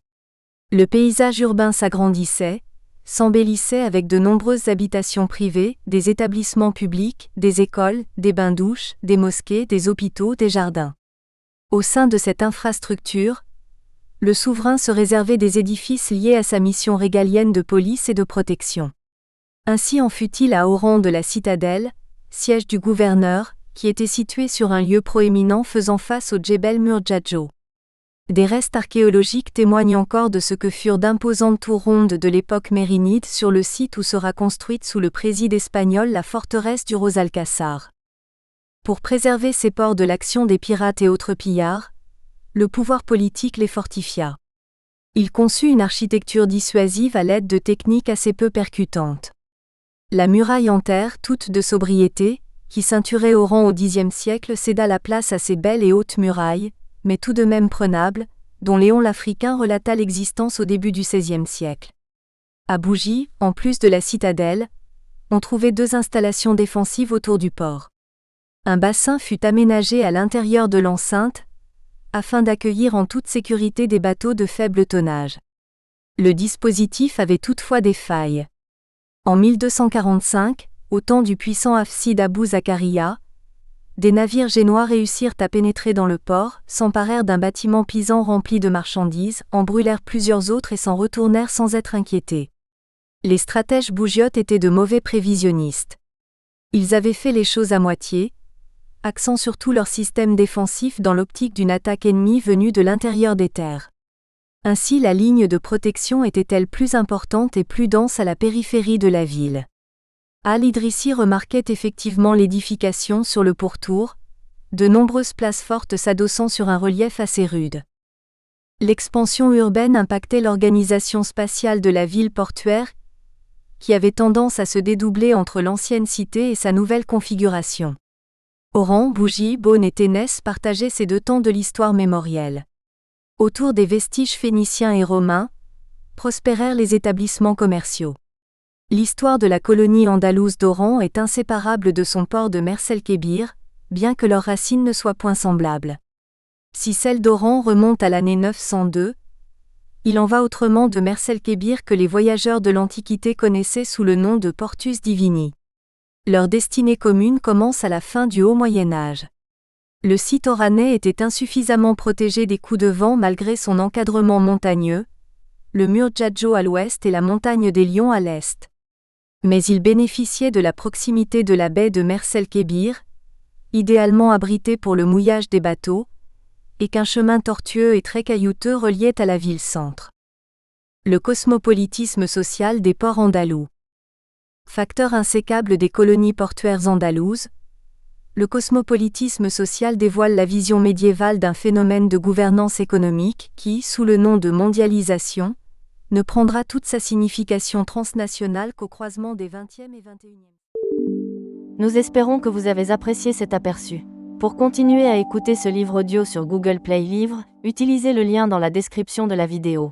Le paysage urbain s'agrandissait, s'embellissait avec de nombreuses habitations privées, des établissements publics, des écoles, des bains-douches, des mosquées, des hôpitaux, des jardins. Au sein de cette infrastructure, le souverain se réservait des édifices liés à sa mission régalienne de police et de protection. Ainsi en fut-il à Oran de la citadelle, siège du gouverneur, qui était situé sur un lieu proéminent faisant face au Djebel Murjadjo. Des restes archéologiques témoignent encore de ce que furent d'imposantes tours rondes de l'époque mérinide sur le site où sera construite sous le préside espagnol la forteresse du Ros-Alcaçar. Pour préserver ces ports de l'action des pirates et autres pillards, le pouvoir politique les fortifia. Il conçut une architecture dissuasive à l'aide de techniques assez peu percutantes. La muraille en terre, toute de sobriété, qui ceinturait Oran au Xe siècle, céda la place à ces belles et hautes murailles, mais tout de même prenables, dont Léon l'Africain relata l'existence au début du XVIe siècle. À Bougie, en plus de la citadelle, on trouvait deux installations défensives autour du port. Un bassin fut aménagé à l'intérieur de l'enceinte, afin d'accueillir en toute sécurité des bateaux de faible tonnage. Le dispositif avait toutefois des failles. En 1245, au temps du puissant Hafsid Abou Zakaria, des navires génois réussirent à pénétrer dans le port, s'emparèrent d'un bâtiment pisan rempli de marchandises, en brûlèrent plusieurs autres et s'en retournèrent sans être inquiétés. Les stratèges bougiotes étaient de mauvais prévisionnistes. Ils avaient fait les choses à moitié, axant surtout leur système défensif dans l'optique d'une attaque ennemie venue de l'intérieur des terres. Ainsi la ligne de protection était-elle plus importante et plus dense à la périphérie de la ville. Al-Idrissi remarquait effectivement l'édification sur le pourtour, de nombreuses places fortes s'adossant sur un relief assez rude. L'expansion urbaine impactait l'organisation spatiale de la ville portuaire, qui avait tendance à se dédoubler entre l'ancienne cité et sa nouvelle configuration. Oran, Bougie, Beaune et Ténès partageaient ces deux temps de l'histoire mémorielle. Autour des vestiges phéniciens et romains, prospérèrent les établissements commerciaux. L'histoire de la colonie andalouse d'Oran est inséparable de son port de Mers-el-Kébir, bien que leurs racines ne soient point semblables. Si celle d'Oran remonte à l'année 902, il en va autrement de Mers-el-Kébir que les voyageurs de l'Antiquité connaissaient sous le nom de Portus Divini. Leur destinée commune commence à la fin du Haut Moyen Âge. Le site oranais était insuffisamment protégé des coups de vent malgré son encadrement montagneux, le Murjadjo à l'ouest et la montagne des Lions à l'est. Mais il bénéficiait de la proximité de la baie de Mers-el-Kébir, idéalement abritée pour le mouillage des bateaux, et qu'un chemin tortueux et très caillouteux reliait à la ville-centre. Le cosmopolitisme social des ports andalous. Facteur insécable des colonies portuaires andalouses, le cosmopolitisme social dévoile la vision médiévale d'un phénomène de gouvernance économique qui, sous le nom de mondialisation, ne prendra toute sa signification transnationale qu'au croisement des 20e et 21e. Nous espérons que vous avez apprécié cet aperçu. Pour continuer à écouter ce livre audio sur Google Play Livres, utilisez le lien dans la description de la vidéo.